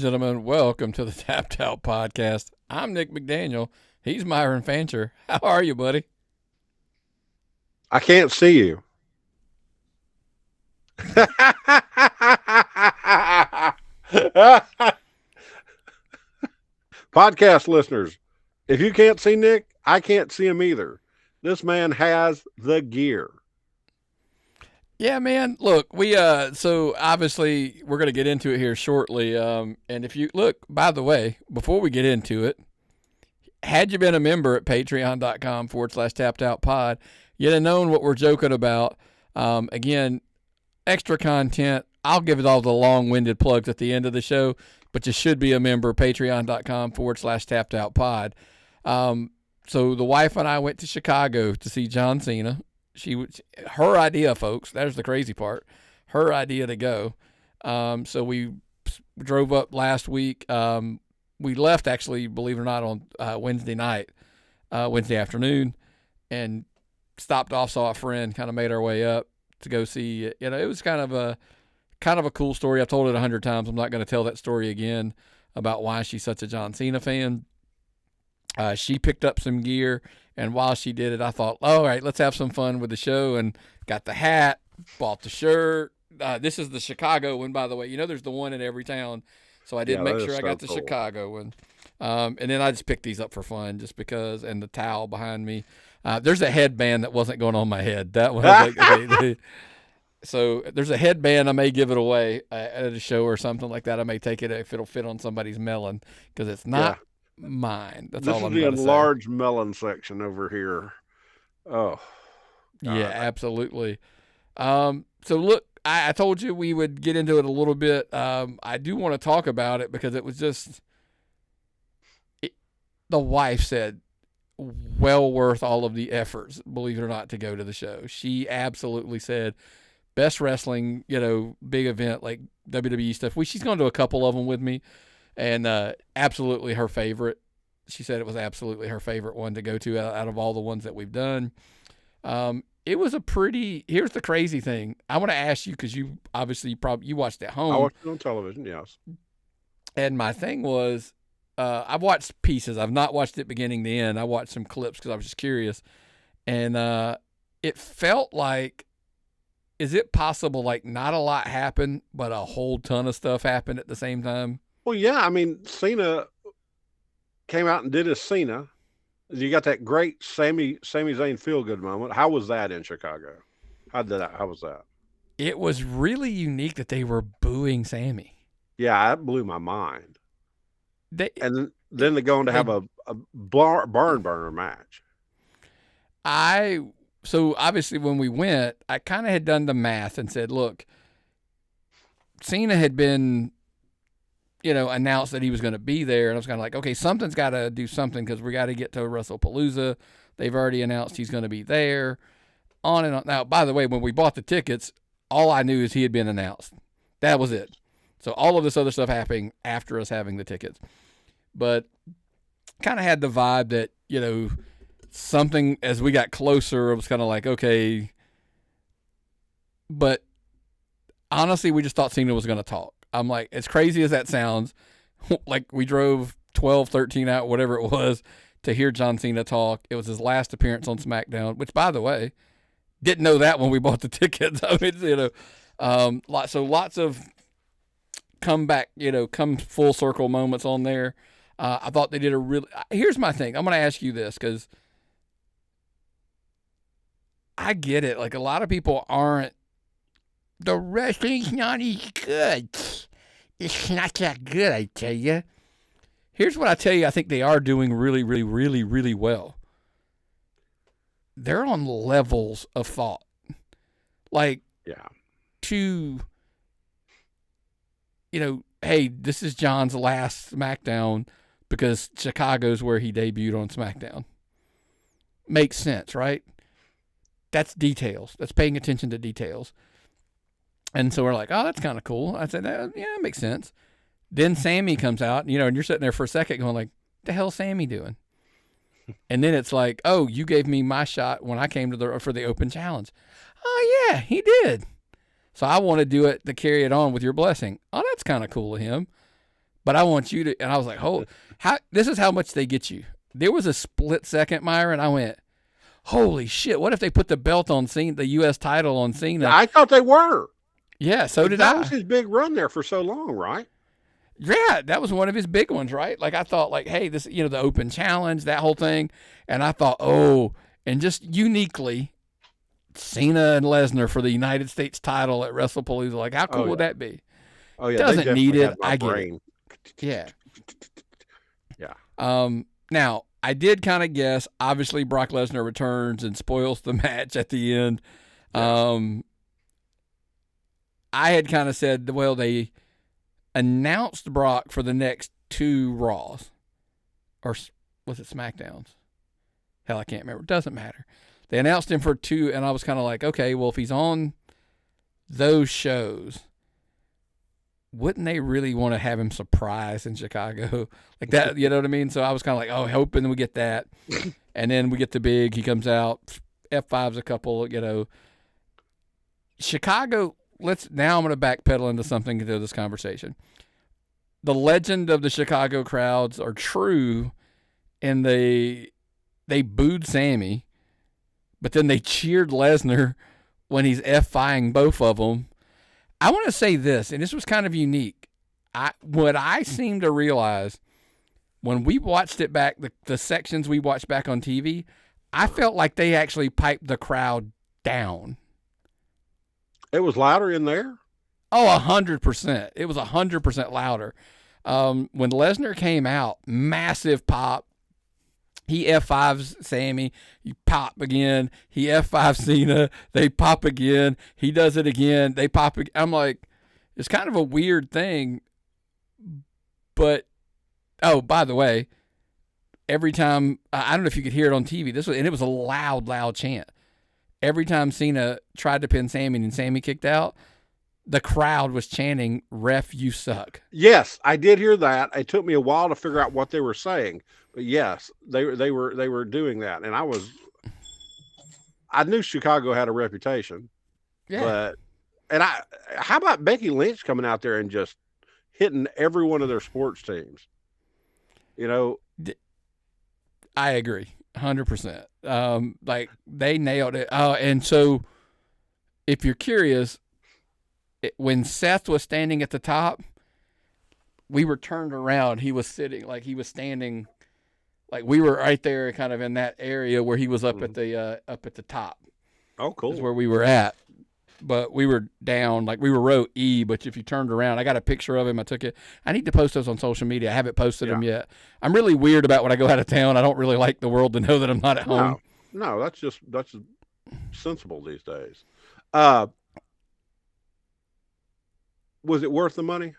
gentlemen, welcome to the Tapped Out Podcast. I'm Nick McDaniel. He's Myron Fancher. How are you, buddy? I can't see you. Podcast listeners, if you can't see Nick, I can't see him either. This man has the gear. Yeah, man. Look, so obviously we're going to get into it here shortly. And if you look, by the way, before we get into it, had you been a member at patreon.com/tappedoutpod, you'd have known what we're joking about. Again, extra content. I'll give it all the long-winded plugs at the end of the show, but you should be a member, patreon.com/tappedoutpod. So the wife and I went to Chicago to see John Cena. Her idea, folks. There's the crazy part. Her idea to go. So we drove up last week. We left, actually, believe it or not, on Wednesday afternoon, and stopped off, saw a friend, kind of made our way up to go see. It was kind of a cool story. I've told it 100 times. I'm not going to tell that story again about why she's such a John Cena fan. She picked up some gear, and while she did it, I thought, all right, let's have some fun with the show, and got the hat, bought the shirt. This is the Chicago one, by the way. There's the one in every town, so I did make sure I got the Chicago one. And then I just picked these up for fun just because, and the towel behind me. There's a headband that wasn't going on my head. That one. So there's a headband. I may give it away at a show or something like that. I may take it if it'll fit on somebody's melon, because it's not mine. That's all I'm going to say. This is the enlarged melon section over here. Oh, God. Yeah, absolutely. So look, I told you we would get into it a little bit. I do want to talk about it because it was just, the wife said, well worth all of the efforts, believe it or not, to go to the show. She absolutely said, best wrestling, big event like WWE stuff. She's gone to a couple of them with me, and absolutely her favorite. She said it was absolutely her favorite one to go to out of all the ones that we've done. It was here's the crazy thing. I want to ask you, because you obviously you watched at home. I watched it on television, yes. And my thing was, I've watched pieces. I've not watched it beginning to end. I watched some clips because I was just curious. And it felt like, is it possible, like, not a lot happened, but a whole ton of stuff happened at the same time? Well, yeah. I mean, Cena came out and did his Cena. You got that great Sami Zayn feel-good moment. How was that in Chicago? How was that? It was really unique that they were booing Sami. Yeah, that blew my mind. And then they're going to have a barn burner match. So obviously when we went, I kind of had done the math and said, look, Cena had been, announced that he was going to be there. And I was kind of like, okay, something's got to do something, because we got to get to WrestlePalooza. They've already announced he's going to be there, on and on. Now, by the way, when we bought the tickets, all I knew is he had been announced. That was it. So all of this other stuff happening after us having the tickets. But kind of had the vibe that, something, as we got closer, it was kind of like, okay. But honestly, we just thought Cena was going to talk. I'm like, as crazy as that sounds, like, we drove 12, 13 out, whatever it was, to hear John Cena talk. It was his last appearance on SmackDown, which, by the way, didn't know that when we bought the tickets. I mean, lots of come full circle moments on there. I thought they did here's my thing. I'm going to ask you this, because I get it. Like, a lot of people aren't, the wrestling's not as good. It's not that good, I tell you. Here's what I tell you I think they are doing really, really, really, really well. They're on levels of thought. Like, to, hey, this is John's last SmackDown because Chicago's where he debuted on SmackDown. Makes sense, right? That's details. That's paying attention to details. And so we're like, oh, that's kind of cool. I said, yeah, it makes sense. Then Sami comes out, and you're sitting there for a second going like, what the hell's Sami doing? And then it's like, oh, you gave me my shot when I came for the open challenge. Oh, yeah, he did. So I want to do it to carry it on with your blessing. Oh, that's kind of cool of him. but I want you to. And I was like, this is how much they get you. There was a split second, Myron. I went, holy shit! What if they put the belt on Cena, the U.S. title on Cena? I thought they were. Yeah, so did I. That was his big run there for so long, right? Yeah, that was one of his big ones, right? Like I thought, like, hey, this, the open challenge, that whole thing, and I thought, and just uniquely, Cena and Lesnar for the United States title at WrestlePalooza. Like, how cool would that be? Oh yeah, doesn't need it. I get brain. it. Yeah, yeah. Now I did kind of guess. Obviously, Brock Lesnar returns and spoils the match at the end. Yes. I had kind of said, well, they announced Brock for the next 2 Raws, or was it SmackDowns? Hell, I can't remember. It doesn't matter. They announced him for 2, and I was kind of like, okay, well, if he's on those shows, wouldn't they really want to have him surprised in Chicago? Like that, you know what I mean? So I was kind of like, hoping we get that. And then we get the big, he comes out, F5's a couple, Chicago, now I'm going to backpedal into something into this conversation. The legend of the Chicago crowds are true, and they booed Sammy, but then they cheered Lesnar when he's F5ing both of them. I want to say this, and this was kind of unique. What I seem to realize when we watched it back, the sections we watched back on TV, I felt like they actually piped the crowd down. It was louder in there? Oh, 100%. It was 100% louder. When Lesnar came out, massive pop. He F5s Sammy. You pop again. He F5 Cena. They pop again. He does it again. They pop again. I'm like, it's kind of a weird thing. But, by the way, every time, I don't know if you could hear it on TV. And it was a loud, loud chant. Every time Cena tried to pin Sammy and Sammy kicked out, the crowd was chanting, "Ref, you suck." Yes, I did hear that. It took me a while to figure out what they were saying, but yes, they were doing that, and I knew Chicago had a reputation. Yeah. How about Becky Lynch coming out there and just hitting every one of their sports teams? I agree, 100%. Like they nailed it. And so, if you're curious, when Seth was standing at the top, we were turned around. He was sitting, like he was standing, like we were right there, kind of in that area where he was up at the top. Oh, cool. Is where we were at, but we were down, like we were row E. But if you turned around, I got a picture of him. I took it. I need to post those on social media. I haven't posted them yet. I'm really weird about when I go out of town. I don't really like the world to know that I'm not at home. No, that's sensible these days. Was it worth the money?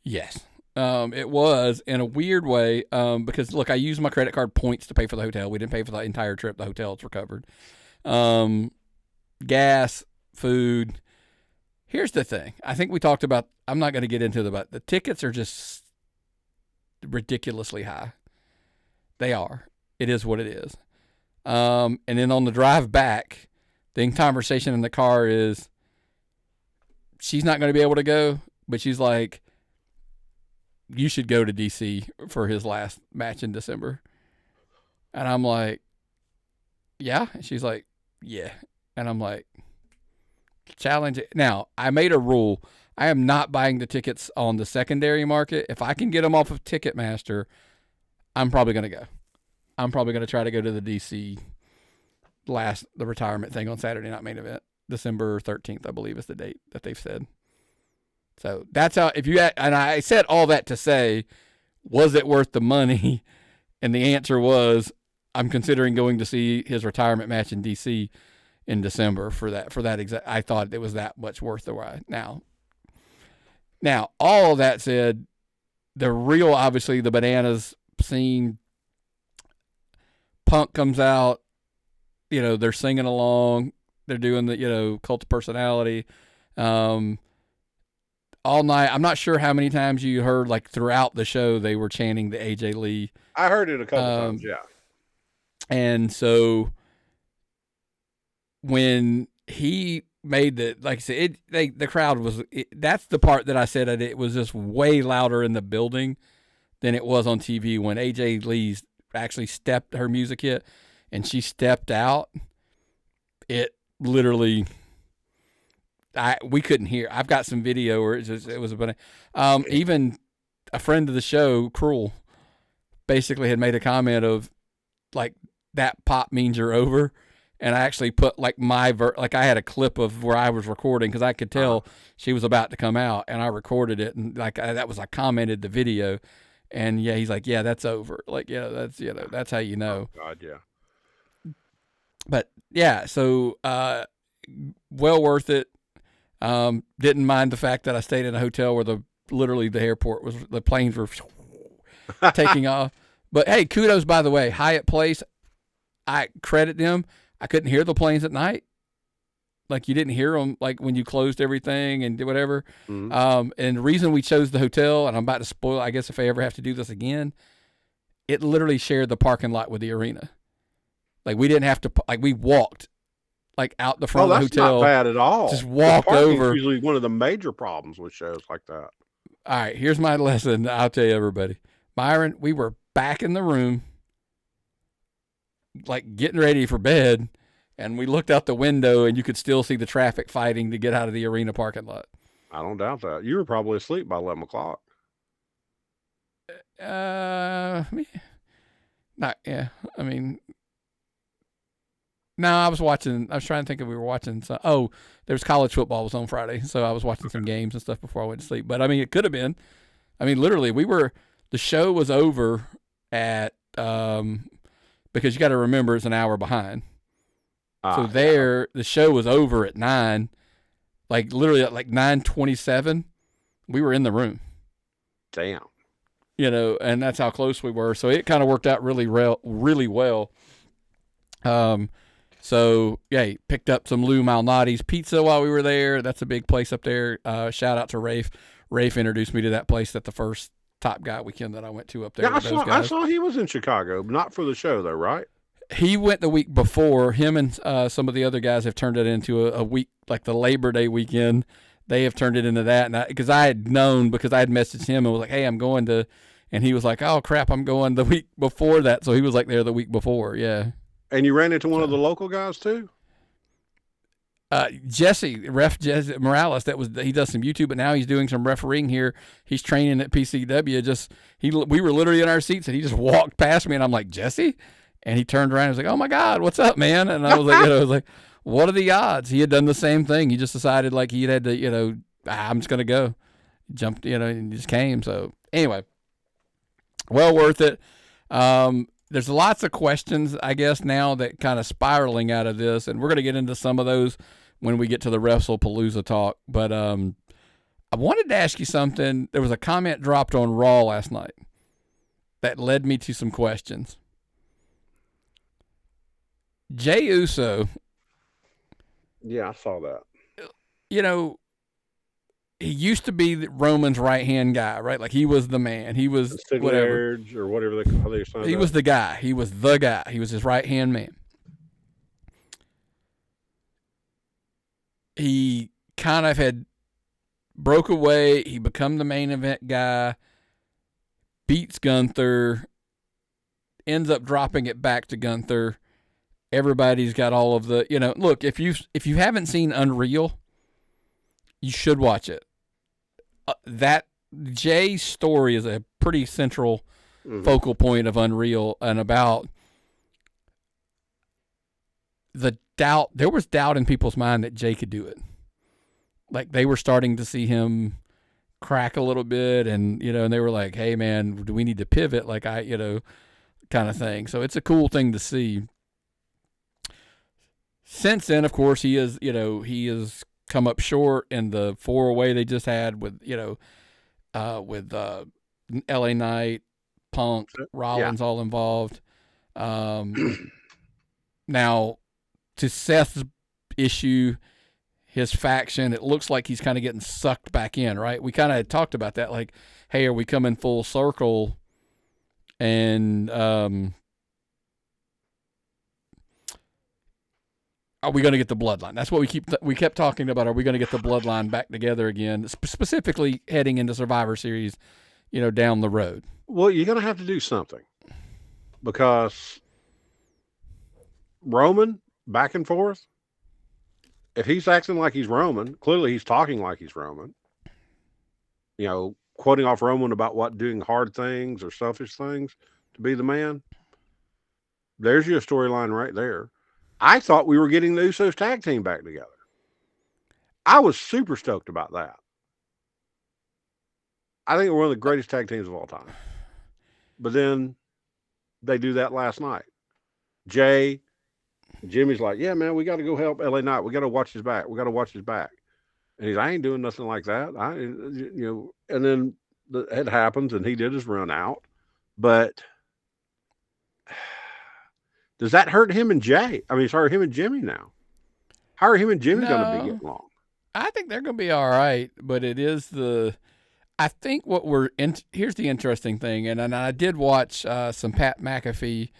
Yes. It was in a weird way, because look, I used my credit card points to pay for the hotel. We didn't pay for the entire trip. The hotels were covered. Gas, food. Here's the thing. I think we talked about, I'm not going to get into but the tickets are just ridiculously high. They are. It is what it is. And then on the drive back, the conversation in the car is, she's not going to be able to go, but she's like, you should go to DC for his last match in December. And I'm like, yeah. And she's like, yeah. And I'm like, challenge it. Now, I made a rule. I am not buying the tickets on the secondary market. If I can get them off of Ticketmaster, I'm probably going to go. I'm probably going to try to go to the DC the retirement thing on Saturday Night Main Event. December 13th, I believe, is the date that they've said. So that's how, and I said all that to say, was it worth the money? And the answer was, I'm considering going to see his retirement match in DC in December for that exact. I thought it was that much worth the ride. Now, all of that said, obviously the bananas scene, Punk comes out, they're singing along. They're doing the, cult of personality. All night. I'm not sure how many times you heard, like throughout the show, they were chanting the AJ Lee. I heard it a couple times, yeah. And so when he made the, like I said, the crowd was, that's the part that I said that it was just way louder in the building than it was on TV when AJ Lee actually her music hit and she stepped out. It literally, we couldn't hear. I've got some video where it was a bunch. Even a friend of the show, Cruel, basically had made a comment of like, that pop means you're over. And I actually put like like I had a clip of where I was recording because I could tell she was about to come out, and I recorded it, and like I commented the video, and yeah, he's like, yeah, that's over. Like, yeah, that's, you know, that's how you know. Oh, God, yeah. But yeah, so well worth it. Didn't mind the fact that I stayed in a hotel where literally the airport was, the planes were taking off. But hey, kudos, by the way, Hyatt Place. I credit them. I couldn't hear the planes at night. Like, you didn't hear them, like, when you closed everything and did whatever. Mm-hmm. And the reason we chose the hotel, and I'm about to spoil, I guess if I ever have to do this again, it literally shared the parking lot with the arena. Like, we didn't have to, like, we walked, like, out the front of the hotel. That's not bad at all. Just walked over. Is usually one of the major problems with shows like that. All right, here's my lesson. I'll tell you, everybody. Myron, we were back in the room, like, getting ready for bed, and we looked out the window, and you could still see the traffic fighting to get out of the arena parking lot. I don't doubt that. You were probably asleep by 11 o'clock. Not, yeah. I mean, no, I was trying to think if we were watching some. Oh, there was college football was on Friday, so I was watching some games and stuff before I went to sleep. But I mean, it could have been. I mean, literally, the show was over at, because you got to remember it's an hour behind. So the show was over at 9, like literally at like 9:27, we were in the room. Damn. You know, and that's how close we were. So it kind of worked out really well. So yeah, picked up some Lou Malnati's pizza while we were there. That's a big place up there. Shout out to Rafe. Rafe introduced me to that place at the first Top Guy weekend that I went to up there. Yeah, I saw he was in Chicago, not for the show though, right? He went the week before. Him and some of the other guys have turned it into a week, like the Labor Day weekend. They have turned it into that. And because I had known, because I had messaged him and was like, hey, I'm going to, and he was like, oh crap, I'm going the week before that. So he was like there the week before. Yeah. And you ran into one of the local guys too? Ref Jesse Morales. He does some YouTube, but now he's doing some refereeing here. He's training at PCW. We were literally in our seats and he just walked past me and I'm like, Jesse? And he turned around and was like, oh my God, what's up, man? And I was like, what are the odds? He had done the same thing. He just decided like he had to, I'm just going to go. Jumped, and just came. So anyway, well worth it. There's lots of questions, I guess, now that kind of spiraling out of this, and we're going to get into some of those when we get to the WrestlePalooza talk. But I wanted to ask you something. There was a comment dropped on Raw last night that led me to some questions. Jey Uso. Yeah, I saw that. He used to be Roman's right-hand guy, right? Like, he was the man. He was whatever. Or whatever they call it. He was the guy. He was the guy. He was his right-hand man. He kind of had broke away. He become the main event guy, beats Gunther, ends up dropping it back to Gunther. Everybody's got all of the, look, if you haven't seen Unreal, you should watch it. That Jay's story is a pretty central focal point of Unreal, and about the doubt. There was doubt in people's mind that Jay could do it. Like, they were starting to see him crack a little bit, and and they were like, "Hey, man, do we need to pivot?" Like, kind of thing. So it's a cool thing to see. Since then, of course, he is come up short in the 4-way they just had with LA Knight, Punk, Rollins, all involved. Now, to Seth's issue, his faction, it looks like he's kind of getting sucked back in, right? We kind of talked about that, like, hey, are we coming full circle? And are we going to get the bloodline? That's what we kept talking about. Are we going to get the bloodline back together again, specifically heading into Survivor Series, down the road? Well, you're going to have to do something because Roman back and forth. If he's acting like he's Roman, clearly he's talking like he's Roman. Quoting off Roman about doing hard things or selfish things to be the man. There's your storyline right there. I thought we were getting the Usos tag team back together. I was super stoked about that. I think we're one of the greatest tag teams of all time. But then they do that last night. Jimmy's like, yeah, man, we got to go help LA Knight. We got to watch his back. And he's, I ain't doing nothing like that. And then it happens and he did his run out. But does that hurt him and Jey? I mean, it's hurt him and Jimmy now. How are him and Jimmy going to be getting along? I think they're going to be all right, but it is I think here's the interesting thing, and I did watch some Pat McAfee.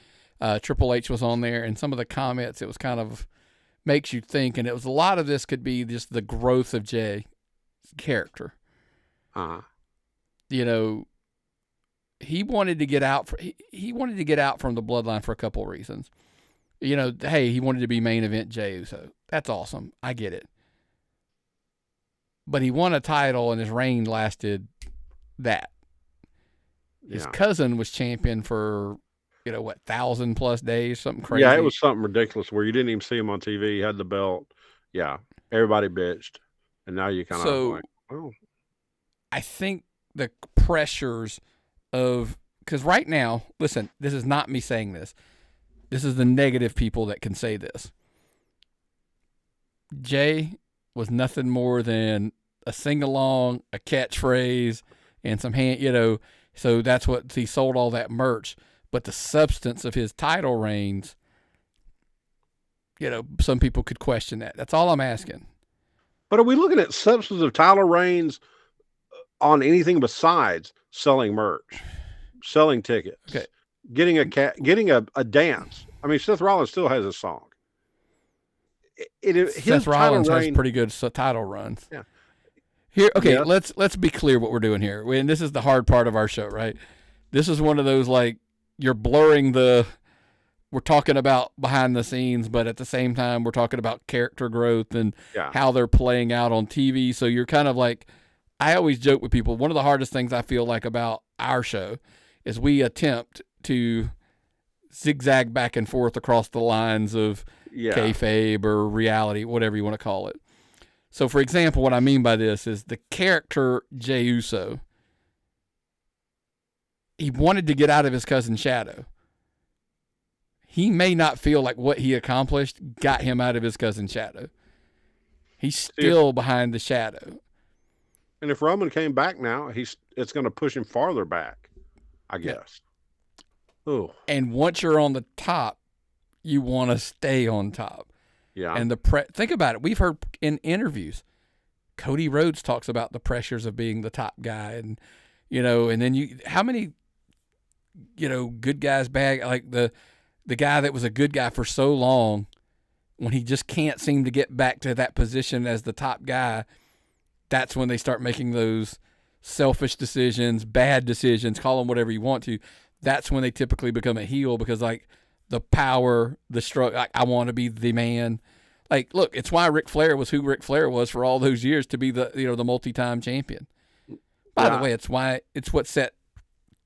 Triple H was on there, and some of the comments, it was kind of makes you think, and it was a lot of this could be just the growth of Jey's character. Uh-huh. He wanted to get out. He wanted to get out from the bloodline for a couple of reasons. Hey, he wanted to be main event Jey Uso. That's awesome. I get it. But he won a title, and his reign lasted that. His cousin was champion for, 1,000+ days, something crazy. Yeah, it was something ridiculous where you didn't even see him on TV. He had the belt. Yeah, everybody bitched. And now you kind of like, oh. I think the pressures of, because right now, listen, this is not me saying this. This is the negative people that can say this. Jey was nothing more than a sing-along, a catchphrase, and some hand, so that's what he sold all that merch. But the substance of his title reigns, some people could question that. That's all I'm asking. But are we looking at substance of title reigns on anything besides selling merch, selling tickets, getting a dance? I mean, Seth Rollins still has a song. Seth Rollins has pretty good title runs. Yeah. Here, okay, yes. Let's be clear what we're doing here. And this is the hard part of our show, right? This is one of those, like, you're blurring we're talking about behind the scenes, but at the same time, we're talking about character growth and how they're playing out on TV. So you're kind of like, I always joke with people, one of the hardest things I feel like about our show is we attempt to zigzag back and forth across the lines of kayfabe or reality, whatever you want to call it. So, for example, what I mean by this is the character Jey Uso, he wanted to get out of his cousin's shadow. He may not feel like what he accomplished got him out of his cousin's shadow. He's still behind the shadow. And if Roman came back now, it's going to push him farther back, I guess. Oh. And once you're on the top, you want to stay on top. Yeah. And think about it. We've heard in interviews, Cody Rhodes talks about the pressures of being the top guy, and and then how many good guys, bad, like the guy that was a good guy for so long, when he just can't seem to get back to that position as the top guy, that's when they start making those selfish decisions, bad decisions, call them whatever you want to. That's when they typically become a heel, because like the power, the struggle, like, I want to be the man. Like, look, it's why Ric Flair was who Ric Flair was for all those years, to be the the multi-time champion. By the way, it's what set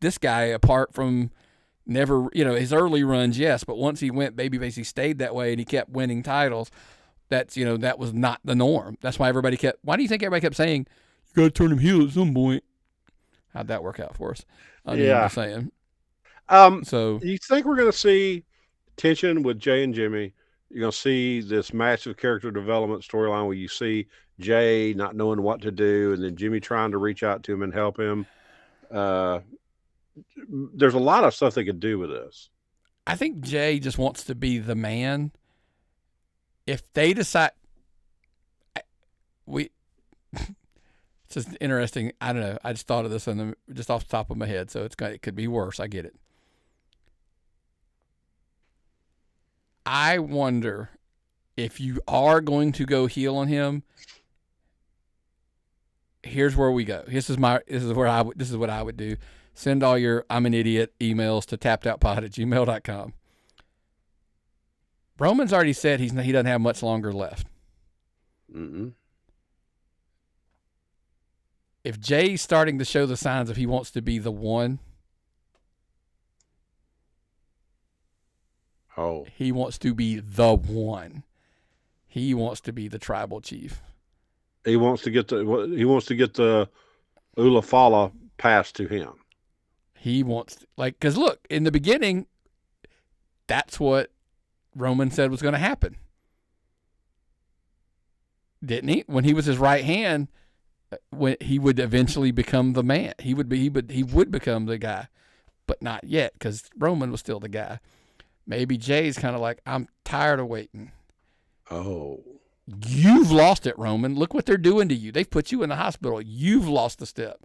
this guy apart from never, his early runs, yes, but once he went babyface, he stayed that way and he kept winning titles. That's, that was not the norm. That's why why do you think everybody kept saying, you got to turn him heel at some point? How'd that work out for us? I'm just saying. So you think we're going to see tension with Jey and Jimmy? You're going to see this massive character development storyline where you see Jey not knowing what to do, and then Jimmy trying to reach out to him and help him. There's a lot of stuff they could do with this. I think Jey just wants to be the man. If they decide, it's just interesting. I don't know. I just thought of this just off the top of my head, so it could be worse. I get it. I wonder, if you are going to go heel on him, here's where we go. This is what I would do. Send all your I'm an idiot emails to tappedoutpod@gmail.com. Roman's already said he doesn't have much longer left. Mm-mm. If Jay's starting to show the signs of he wants to be the one, he wants to be the one. He wants to be the tribal chief. He wants to get the Ulafala passed to him. He wants, because look, in the beginning, that's what Roman said was going to happen. Didn't he? When he was his right hand, when he would eventually become the man. He would become the guy, but not yet, because Roman was still the guy. Maybe Jay's kind of like, I'm tired of waiting. Oh. You've lost it, Roman. Look what they're doing to you. They've put you in the hospital. You've lost the step.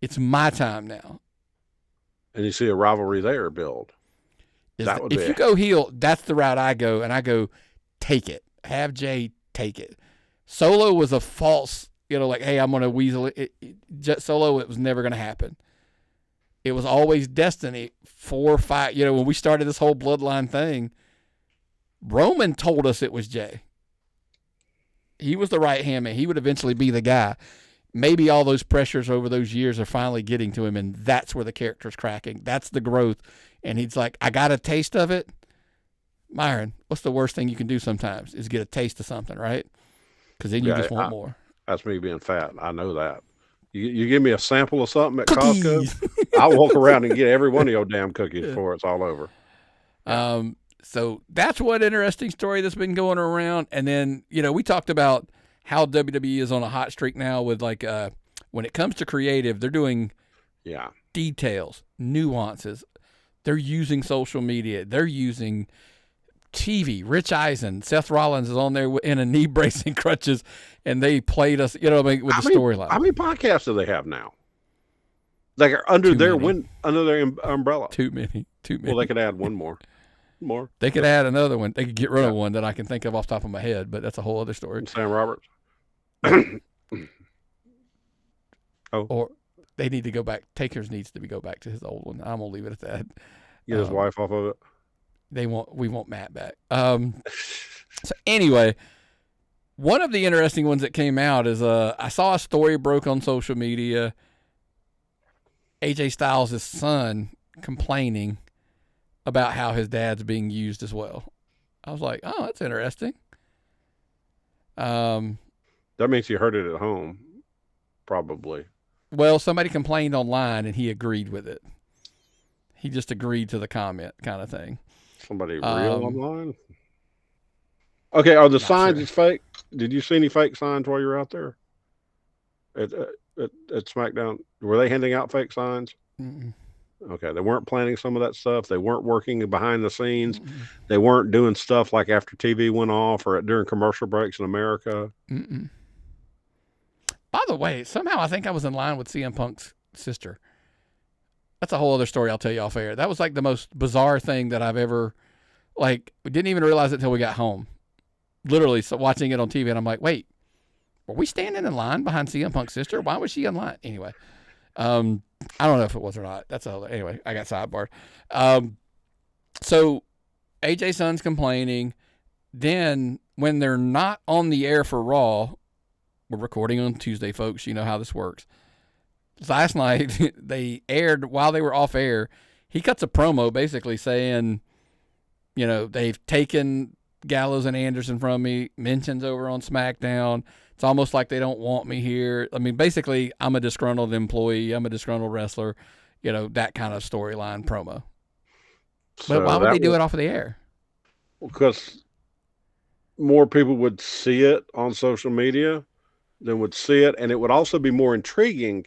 It's my time now. And you see a rivalry there build. If you go heel, that's the route I go, and I go, take it. Have Jay take it. Solo was a false, hey, I'm going to weasel it. Solo, it was never going to happen. It was always destiny. 4 or 5, when we started this whole bloodline thing, Roman told us it was Jay. He was the right hand man. He would eventually be the guy. Maybe all those pressures over those years are finally getting to him, and that's where the character's cracking. That's the growth. And he's like, I got a taste of it. Myron, what's the worst thing you can do sometimes is get a taste of something, right? Because then you just want more. That's me being fat. I know that. You give me a sample of something at Cookies. Costco, I'll walk around and get every one of your damn cookies before it's all over. So that's one interesting story that's been going around. And then, we talked about how WWE is on a hot streak now with when it comes to creative, they're doing details, nuances. They're using social media. They're using TV. Rich Eisen, Seth Rollins is on there in a knee brace and crutches, and they played us, with the storyline. How many podcasts do they have now? Like under their umbrella. Too many. Well, they could add one more. They could add another one. They could get rid of one that I can think of off the top of my head, but that's a whole other story. Sam Roberts. Or they need to go back. Takers needs to go back to his old one. I'm gonna leave it at that. Get his wife off of it. We want Matt back. So anyway, one of the interesting ones that came out is I saw a story broke on social media. AJ Styles' son complaining about how his dad's being used as well. I was like, oh, that's interesting. That means you heard it at home, probably. Well, somebody complained online and he agreed with it. He just agreed to the comment kind of thing. Somebody real online? Okay, are the signs fake? Did you see any fake signs while you were out there at SmackDown? Were they handing out fake signs? Mm-mm. Okay, they weren't planning some of that stuff. They weren't working behind the scenes. Mm-mm. They weren't doing stuff like after TV went off or during commercial breaks in America. Mm-mm. By the way, somehow I think I was in line with CM Punk's sister. That's a whole other story I'll tell you off air. That was like the most bizarre thing that I've ever, we didn't even realize it until we got home. Literally, so watching it on TV, and I'm like, wait, were we standing in line behind CM Punk's sister? Why was she in line? Anyway, I don't know if it was or not. Anyway, I got sidebarred. So AJ Son's complaining. Then when they're not on the air for Raw, we're recording on Tuesday, folks. You know how this works. Last night, they aired while they were off air. He cuts a promo basically saying, they've taken Gallows and Anderson from me, mentions over on SmackDown. It's almost like they don't want me here. I mean, basically, I'm a disgruntled employee. I'm a disgruntled wrestler. That kind of storyline promo. But why would they do it off of the air? Because more people would see it on social media than would see it. And it would also be more intriguing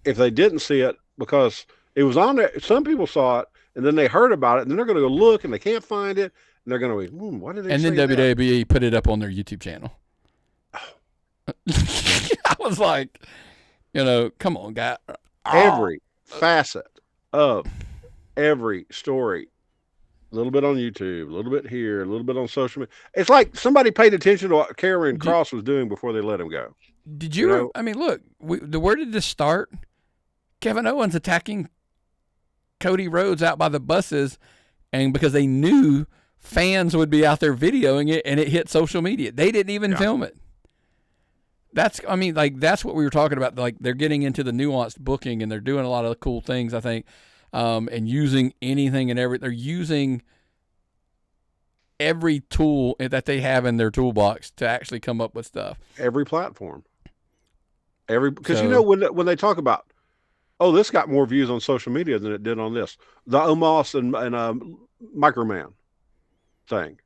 if they didn't see it, because it was on there. Some people saw it and then they heard about it and then they're going to go look and they can't find it. And they're going to be, what did they say? And then WWE put it up on their YouTube channel. I was like, come on, guy. Every facet of every story A little bit on YouTube, a little bit here, a little bit on social media. It's like somebody paid attention to what Karrion Kross was doing before they let him go. Did you? I mean, look, where did this start? Kevin Owens attacking Cody Rhodes out by the buses, and because they knew fans would be out there videoing it, and it hit social media. They didn't even film it. That's what we were talking about. Like, they're getting into the nuanced booking, and they're doing a lot of cool things, I think, and using anything and everything. They're using every tool that they have in their toolbox to actually come up with stuff. Every platform. Because when they talk about, oh, this got more views on social media than it did on this. The Omos and Microman thing.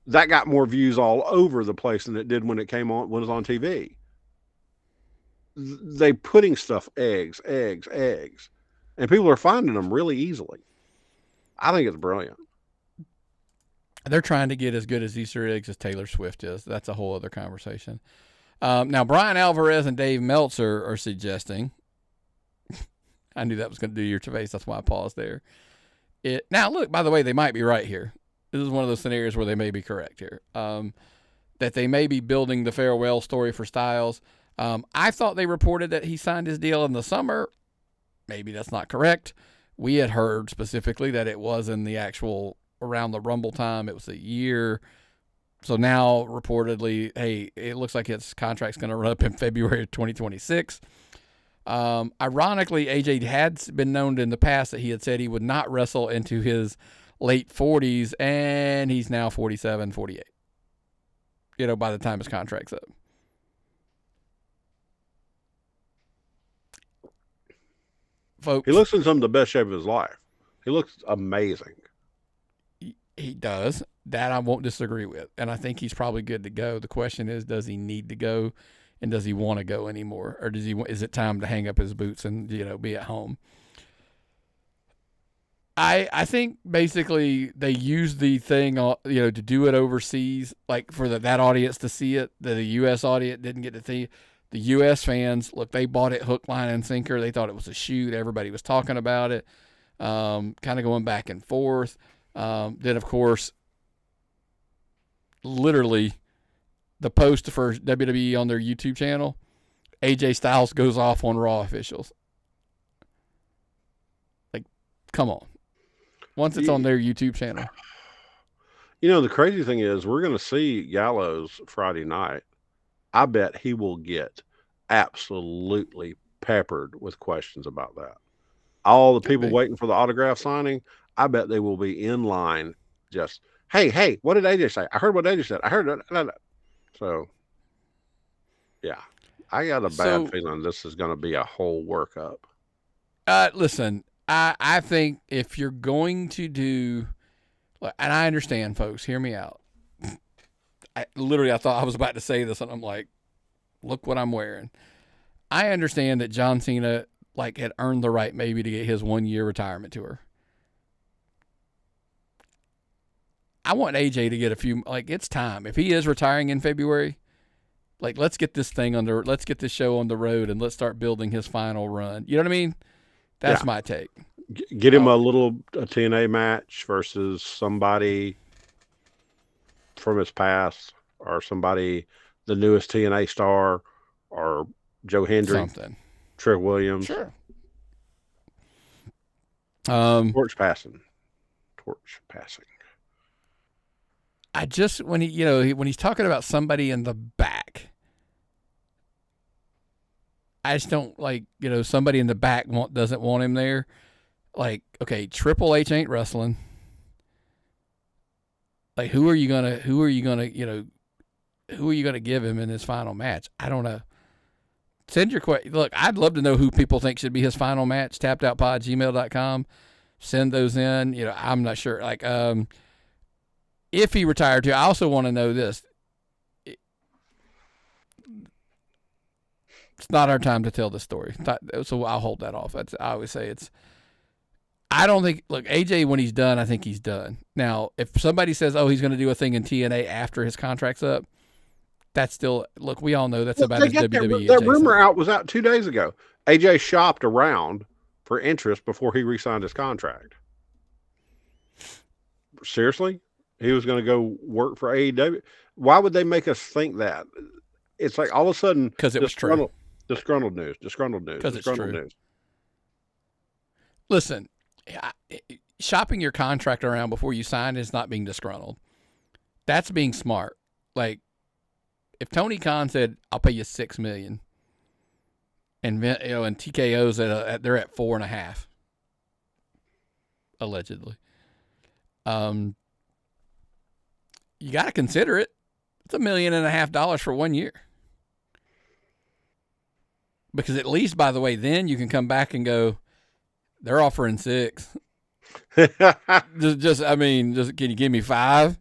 That got more views all over the place than it did when it was on TV. They putting stuff, eggs, and people are finding them really easily. I think it's brilliant. They're trying to get as good as Easter eggs as Taylor Swift is. That's a whole other conversation. Now, Brian Alvarez and Dave Meltzer are suggesting. I knew that was going to do your face. That's why I paused there. Now, look, by the way, they might be right here. This is one of those scenarios where they may be correct here. That they may be building the farewell story for Styles. I thought they reported that he signed his deal in the summer. Maybe that's not correct. We had heard specifically that it was in the actual around the Rumble time. It was a year. So now reportedly, hey, it looks like his contract's going to run up in February of 2026. Ironically, AJ had been known in the past that he had said he would not wrestle into his late 40s, and he's now 47, 48. By the time his contract's up. Folks, he looks in some of the best shape of his life. He looks amazing. He does. That I won't disagree with. And I think he's probably good to go. The question is, does he need to go, and does he want to go anymore? Or is it time to hang up his boots and, be at home? I think basically they use the thing, to do it overseas, like for that audience to see it, that the U.S. audience didn't get to see. The U.S. fans, look, they bought it hook, line, and sinker. They thought it was a shoot. Everybody was talking about it, kind of going back and forth. Then, of course, literally the post for WWE on their YouTube channel, AJ Styles goes off on Raw officials. Like, come on. Once it's on their YouTube channel. The crazy thing is we're going to see Gallows Friday night. I bet he will get absolutely peppered with questions about that. All the people waiting for the autograph signing, I bet they will be in line just, hey, what did AJ say? I heard what AJ said. I heard that. So, yeah, I got a bad feeling this is going to be a whole workup. Listen, I think if you're going to do, and I understand, folks, hear me out. I thought I was about to say this, and I'm like, look what I'm wearing. I understand that John Cena had earned the right maybe to get his 1-year retirement tour. I want AJ to get a few. It's time. If he is retiring in February, let's get this show on the road, and let's start building his final run. You know what I mean? That's my take. Get him a TNA match versus somebody from his past, or somebody, the newest TNA star, or Joe Hendry, something, Trick Williams. Sure. Torch passing. I just, when he's talking about somebody in the back, I just don't somebody in the back doesn't want him there. Okay, Triple H ain't wrestling. Who are you gonna give him in his final match? I don't know. Send your question. Look, I'd love to know who people think should be his final match. tappedoutpod@gmail.com. Send those in. I'm not sure. If he retired too, I also want to know this. It's not our time to tell this story, so I'll hold that off. I always say I don't think, look, AJ, when he's done, I think he's done. Now, if somebody says, he's going to do a thing in TNA after his contract's up, that's still, look, we all know that's about his WWE. That rumor was out 2 days ago. AJ shopped around for interest before he re-signed his contract. Seriously? He was going to go work for AEW? Why would they make us think that? It's like all of a sudden, Because it was true. Disgruntled news, disgruntled news, Because it's disgruntled true. news. Listen, shopping your contract around before you sign is not being disgruntled. That's being smart. Like, if Tony Khan said, "I'll pay you $6 million," and and TKO's they're at 4.5, allegedly. You got to consider it. It's $1.5 million for 1 year. Because at least, by the way, then you can come back and go, they're offering 6. just can you give me 5?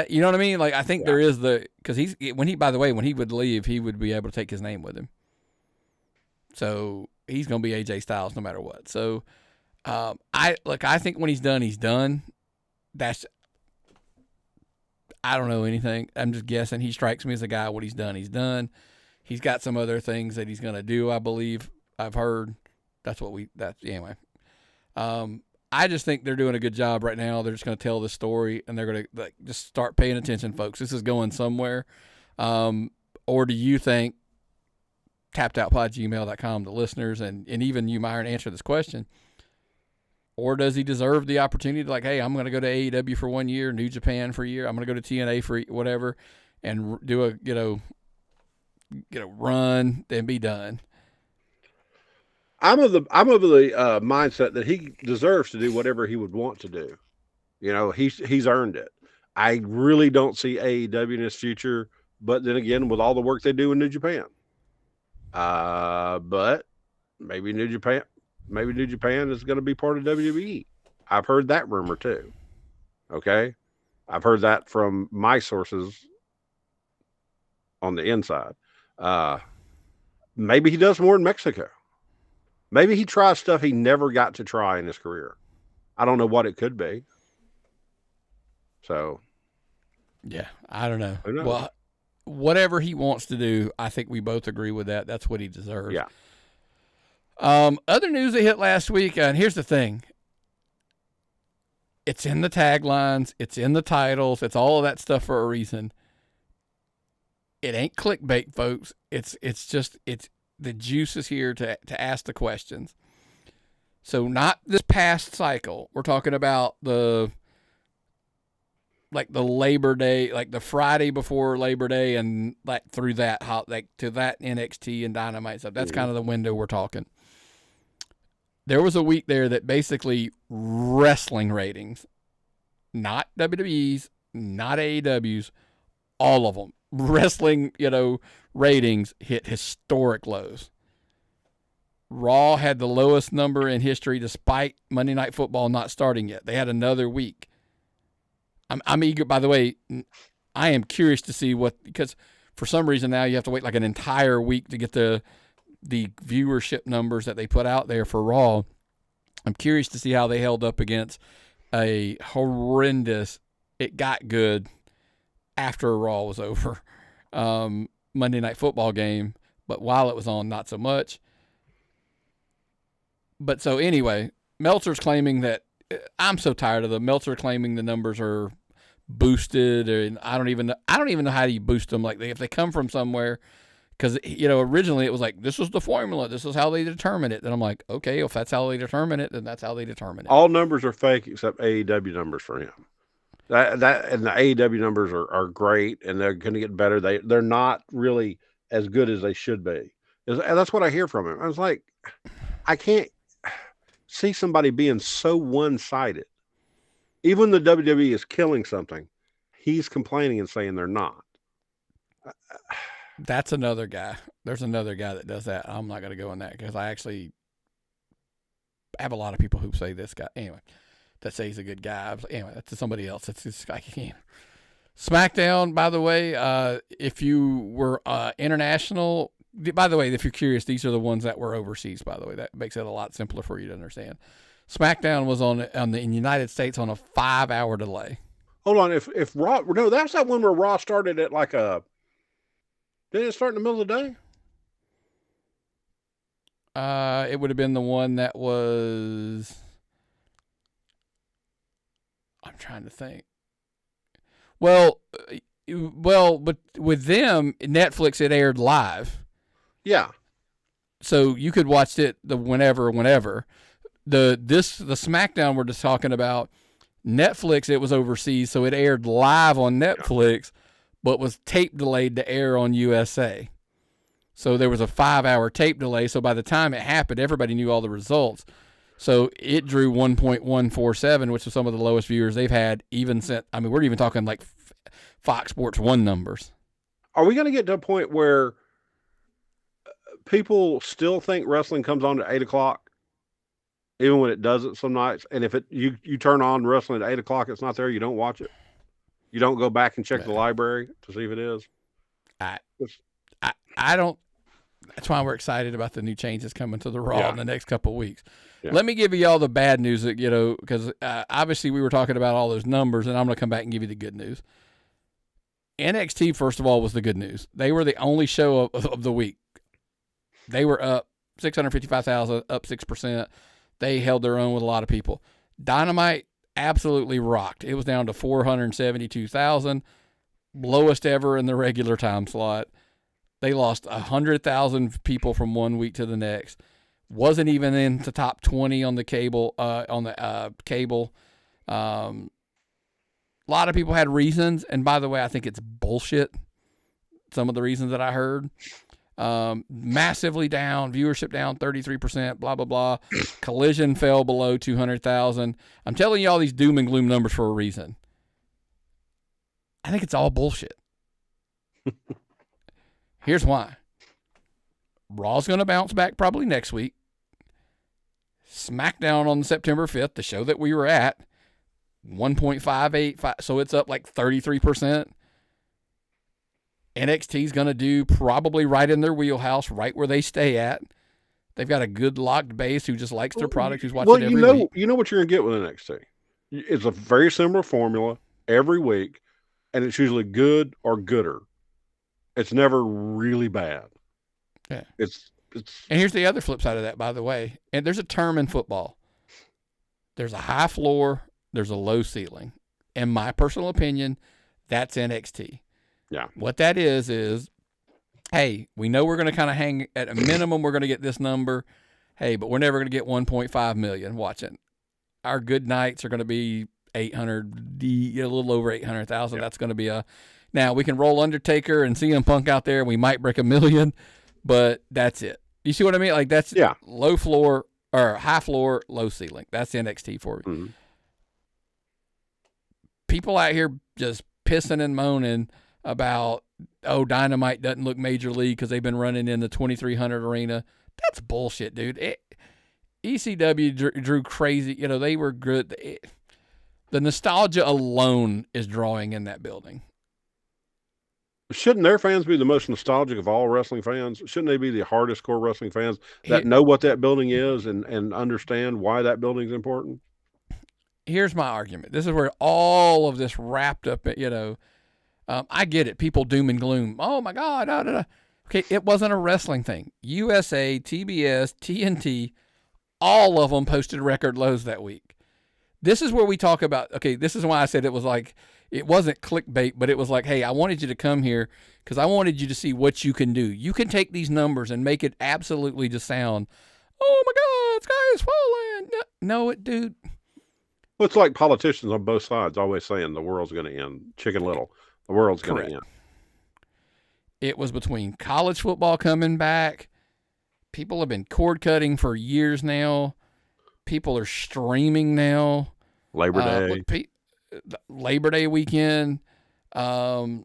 You know what I mean? Like, I think there is because when he would leave, he would be able to take his name with him. So he's going to be AJ Styles no matter what. So I think when he's done, he's done. I don't know anything. I'm just guessing. He strikes me as a guy. What he's done, he's done. He's got some other things that he's going to do, I believe. I've heard. Anyway. I just think they're doing a good job right now. They're just going to tell the story, and they're going to just start paying attention, folks. This is going somewhere. Or do you think, tappedoutpod@gmail.com, the listeners, and even you, Myron, answer this question, or does he deserve the opportunity to, like, hey, I'm going to go to AEW for 1 year, New Japan for a year, I'm going to go to TNA for whatever, and do a run, then be done? I'm of the mindset that he deserves to do whatever he would want to do. He's earned it. I really don't see AEW in his future, but then again, with all the work they do in New Japan, but maybe New Japan is going to be part of WWE. I've heard that rumor too. Okay, I've heard that from my sources on the inside. Maybe he does more in Mexico. Maybe he tries stuff he never got to try in his career. I don't know what it could be. So, yeah, I don't know. Who knows? Well, whatever he wants to do, I think we both agree with that. That's what he deserves. Yeah. Other news that hit last week, and here's the thing. It's in the taglines. It's in the titles. It's all of that stuff for a reason. It ain't clickbait, folks. It's the juice is here to ask the questions. So not this past cycle. We're talking about the Labor Day, like the Friday before Labor Day, and like through that, to that NXT and Dynamite stuff. That's kind of the window we're talking. There was a week there that basically wrestling ratings, not WWE's, not AEW's, all of them, wrestling, ratings hit historic lows. Raw had the lowest number in history despite Monday Night Football not starting yet. They had another week. I'm eager, by the way, I am curious to see because for some reason now you have to wait like an entire week to get the viewership numbers that they put out there for Raw. I'm curious to see how they held up against a horrendous, it got good after Raw was over, Monday Night Football game, but while it was on, not so much. But so anyway, Meltzer's claiming that, I'm so tired of Meltzer claiming the numbers are boosted, and I don't even know how you boost them. Like if they come from somewhere, because originally it was like, this is the formula, this is how they determine it. Then I'm like, okay, if that's how they determine it, then that's how they determine it. All numbers are fake except AEW numbers for him. That and the AEW numbers are great, and they're going to get better. They're not really as good as they should be. And that's what I hear from him. I was like, I can't see somebody being so one-sided. Even the WWE is killing something, he's complaining and saying they're not. That's another guy. There's another guy that does that. I'm not going to go in that because I actually have a lot of people who say this guy. Anyway, that say he's a good guy. Anyway, that's somebody else. That's this guy. SmackDown, by the way, if you were international, by the way, if you're curious, these are the ones that were overseas, by the way. That makes it a lot simpler for you to understand. SmackDown was in the United States on a 5-hour delay. Hold on. If Raw, no, that's that one where Raw started at like didn't it start in the middle of the day? It would have been the one that was, I'm trying to think. Well, but with them, Netflix, it aired live. Yeah. So you could watch it whenever. The SmackDown we're just talking about, Netflix, it was overseas, so it aired live on Netflix, but was tape delayed to air on USA. So there was a 5-hour tape delay. So by the time it happened, everybody knew all the results. So it drew 1.147, which was some of the lowest viewers they've had even since. I mean, we're even talking like Fox Sports 1 numbers. Are we going to get to a point where people still think wrestling comes on at 8 o'clock, even when it doesn't some nights? And if you turn on wrestling at 8 o'clock, it's not there, you don't watch it? You don't go back and check the library to see if it is? I don't. That's why we're excited about the new changes coming to the Raw in the next couple of weeks. Yeah. Let me give you all the bad news, because obviously we were talking about all those numbers, and I'm going to come back and give you the good news. NXT, first of all, was the good news. They were the only show of the week. They were up 655,000, up 6%. They held their own with a lot of people. Dynamite absolutely rocked. It was down to 472,000, lowest ever in the regular time slot. They lost 100,000 people from one week to the next. Wasn't even in the top 20 on the cable. A lot of people had reasons, and by the way, I think it's bullshit. Some of the reasons that I heard. Massively down, viewership down 33%, blah, blah, blah. Collision fell below 200,000. I'm telling you all these doom and gloom numbers for a reason. I think it's all bullshit. Here's why. Raw's going to bounce back probably next week. SmackDown on September 5th, the show that we were at, 1.585, so it's up like 33%. NXT's going to do probably right in their wheelhouse, right where they stay at. They've got a good locked base who just likes their product, who's watching every week. You know what you're going to get with NXT. It's a very similar formula every week, and it's usually good or gooder. It's never really bad. Yeah. It's. And here's the other flip side of that, by the way. And there's a term in football. There's a high floor, there's a low ceiling. In my personal opinion, that's NXT. Yeah. What that is, hey, we know we're going to kind of hang at a minimum. We're going to get this number. Hey, but we're never going to get 1.5 million watching. Our good nights are going to be 800, a little over 800,000. Yeah. That's going to be now we can roll Undertaker and CM Punk out there, and we might break 1 million, but that's it. You see what I mean? Like that's low floor or high floor, low ceiling. That's NXT for you. Mm-hmm. People out here just pissing and moaning about, Dynamite doesn't look major league because they've been running in the 2,300 arena. That's bullshit, dude. ECW drew crazy. They were good. The nostalgia alone is drawing in that building. Shouldn't their fans be the most nostalgic of all wrestling fans? Shouldn't they be the hardest core wrestling fans that know what that building is and understand why that building's important? Here's my argument. This is where all of this wrapped up, I get it. People doom and gloom. Oh, my God. Da, da, da. Okay, it wasn't a wrestling thing. USA, TBS, TNT, all of them posted record lows that week. This is where we talk about, this is why I said it was like, it wasn't clickbait, but it was like, hey, I wanted you to come here because I wanted you to see what you can do. You can take these numbers and make it absolutely just sound, oh, my God, sky is falling. No, dude. Well, it's like politicians on both sides always saying the world's going to end. Chicken Little. The world's going to end. It was between college football coming back. People have been cord cutting for years now. People are streaming now. Labor Day. Labor Day weekend. It's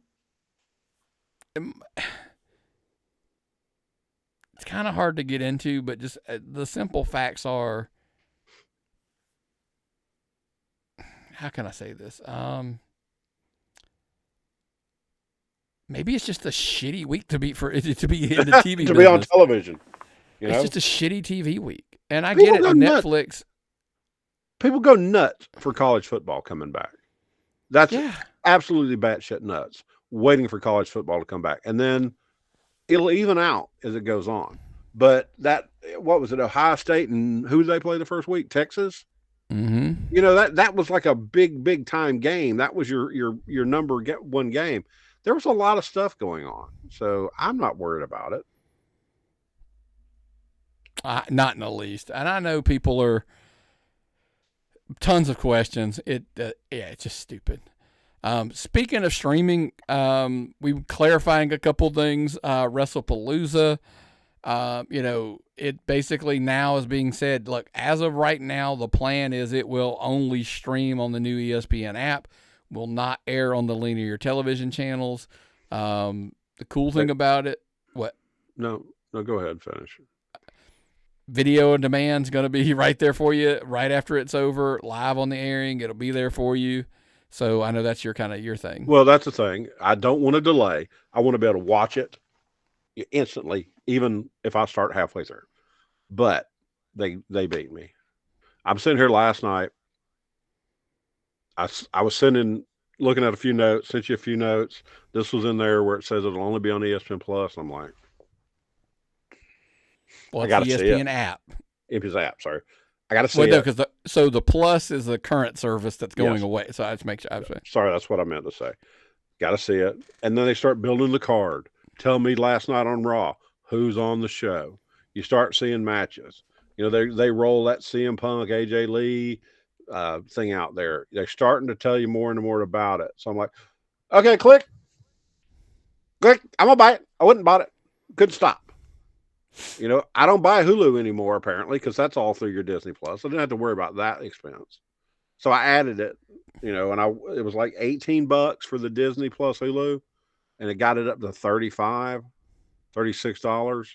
kind of hard to get into, but just the simple facts are, how can I say this? Maybe it's just a shitty week to be in the TV to be on television. It's just a shitty TV week, and I get it on Netflix. People go nuts for college football coming back. That's absolutely batshit nuts. Waiting for college football to come back, and then it'll even out as it goes on. But what was it? Ohio State and who did they play the first week? Texas. Mm-hmm. You know, that was like a big time game. That was your number one game. There was a lot of stuff going on, so I'm not worried about it. Not in the least. And I know people are tons of questions. It's just stupid. Speaking of streaming, we clarifying a couple things. WrestlePalooza, it basically now is being said, look, as of right now, the plan is it will only stream on the new ESPN app, will not air on the linear television channels. The cool thing about it, what? No, go ahead, finish. Video on demand is going to be right there for you right after it's over, live on the airing. It'll be there for you. So I know that's your thing. Well, that's the thing. I don't want to delay. I want to be able to watch it instantly, even if I start halfway through. But they beat me. I'm sitting here last night. I was looking at a few notes, sent you a few notes. This was in there where it says it'll only be on ESPN Plus. I'm like, well, it's the ESPN app. ESPN app, sorry. I got to see it. Because the Plus is the current service that's going away. So I just make sure. Sorry, that's what I meant to say. Got to see it. And then they start building the card. Tell me last night on Raw who's on the show. You start seeing matches. You know, they roll that CM Punk, AJ Lee thing out there. They're starting to tell you more and more about it. So I'm like, okay, click. I'm gonna buy it. I wouldn't buy it. Couldn't stop. You know, I don't buy Hulu anymore apparently because that's all through your Disney Plus. I didn't have to worry about that expense. So I added it, you know, and it was like $18 for the Disney Plus Hulu, and it got it up to $36.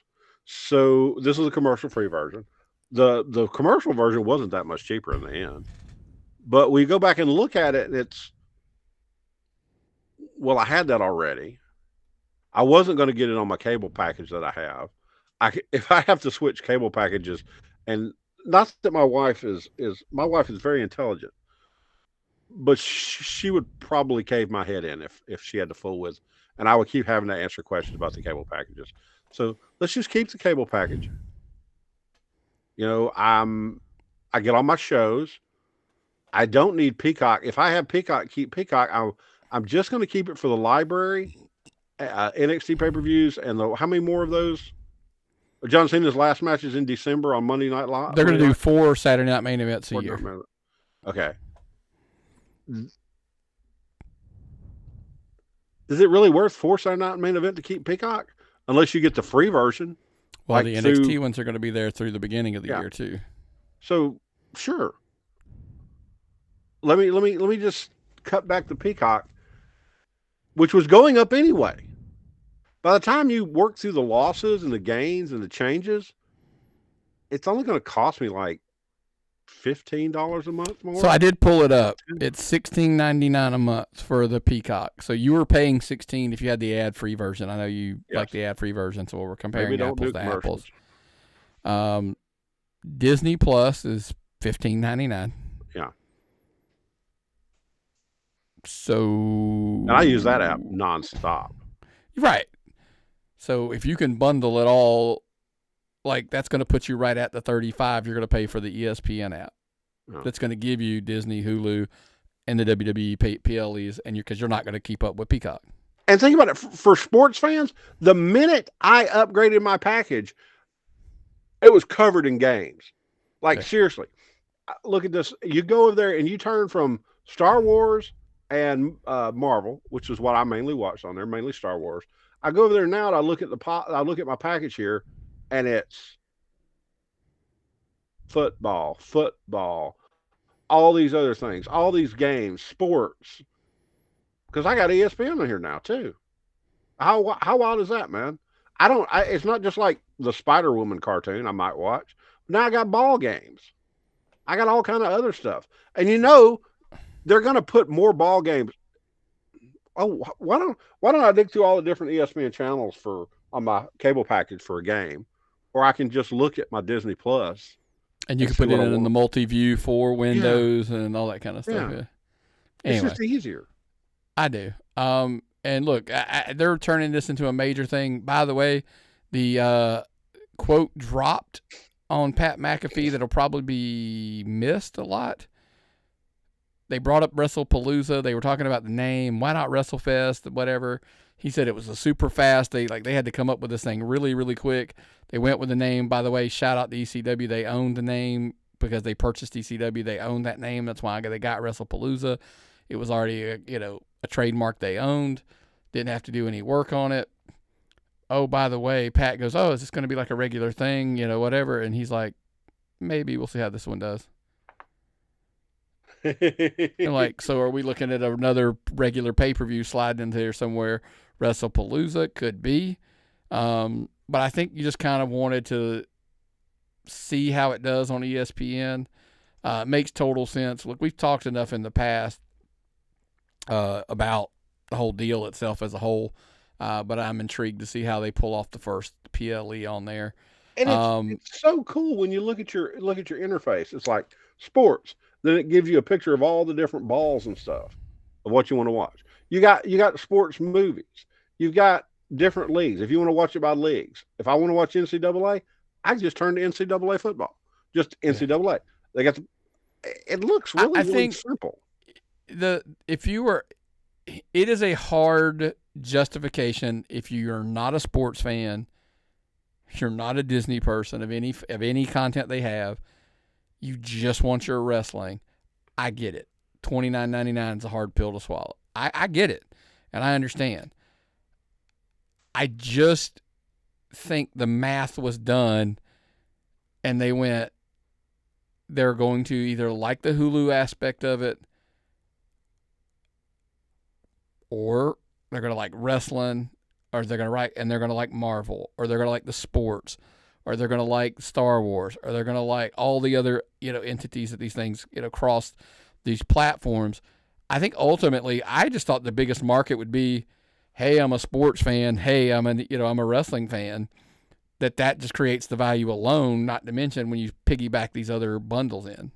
So this is a commercial-free version. The commercial version wasn't that much cheaper in the end. But we go back and look at it, and I had that already. I wasn't going to get it on my cable package that I have. If I have to switch cable packages, and not that my wife is very intelligent, but she would probably cave my head in if she had to fool with, and I would keep having to answer questions about the cable packages. So let's just keep the cable package. You know, I get all my shows. I don't need Peacock. If I have Peacock, keep Peacock. I'm just going to keep it for the library, NXT pay-per-views, and how many more of those? John Cena's last match is in December on Monday Night Live. They're going to do 4 Saturday Night main events a year. Okay. Is it really worth 4 Saturday Night main event to keep Peacock? Unless you get the free version. Well, the NXT ones are going to be there through the beginning of the year too. So sure. Let me just cut back the Peacock, which was going up anyway. By the time you work through the losses and the gains and the changes, it's only going to cost me like $15 a month more. So I did pull it up. It's $16.99 a month for the Peacock. So you were paying $16 if you had the ad-free version. I know you like the ad-free version, so we're comparing apples to apples. Disney Plus is $15.99. Yeah. So and I use that app nonstop. Right. So if you can bundle it all, like that's going to put you right at the $35 you're going to pay for the ESPN app. Oh. That's going to give you Disney, Hulu, and the WWE PLEs, and because you're not going to keep up with Peacock. And think about it, for sports fans, the minute I upgraded my package, it was covered in games. Like seriously, look at this. You go over there and you turn from Star Wars and Marvel, which is what I mainly watched on there, mainly Star Wars. I go over there now and I look at my package here, and it's football, all these other things, all these games, sports. Because I got ESPN on here now too. How wild is that, man? It's not just like the Spider-Woman cartoon I might watch. Now I got ball games. I got all kind of other stuff. And you know, they're going to put more ball games. Oh, why don't I dig through all the different ESPN channels on my cable package for a game, or I can just look at my Disney Plus, and you can put it in the multi-view for Windows and all that kind of stuff. Yeah. Anyway, it's just easier. I do. And look, they're turning this into a major thing. By the way, the quote dropped on Pat McAfee that'll probably be missed a lot. They brought up WrestlePalooza. They were talking about the name. Why not WrestleFest? Whatever. He said it was a super fast. They had to come up with this thing really, really quick. They went with the name. By the way, shout out to ECW. They owned the name because they purchased ECW. They owned that name. That's why they got WrestlePalooza. It was already a trademark they owned. Didn't have to do any work on it. Oh, by the way, Pat goes, oh, is this going to be like a regular thing? Whatever. And he's like, maybe. We'll see how this one does. And like, so are we looking at another regular pay-per-view sliding into here somewhere? WrestlePalooza could be. But I think you just kind of wanted to see how it does on ESPN. It makes total sense. Look, we've talked enough in the past about the whole deal itself as a whole, but I'm intrigued to see how they pull off the first PLE on there. And it's so cool when you look at your interface. It's like sports. Then it gives you a picture of all the different balls and stuff of what you want to watch. You got sports movies. You've got different leagues. If you want to watch it by leagues, if I want to watch NCAA, I just turn to NCAA football. Just NCAA. They got it looks really, really simple. It is a hard justification if you're not a sports fan, you're not a Disney person of any content they have. You just want your wrestling. I get it. $29.99 is a hard pill to swallow. I get it, and I understand. I just think the math was done, and they went, they're going to either like the Hulu aspect of it, or they're going to like wrestling, or they're going to like Marvel, or they're going to like the sports, or they're going to like Star Wars, or they're going to like all the other, entities that these things, cross these platforms. I think ultimately, I just thought the biggest market would be, hey, I'm a sports fan. Hey, I'm a wrestling fan. That just creates the value alone, not to mention when you piggyback these other bundles in.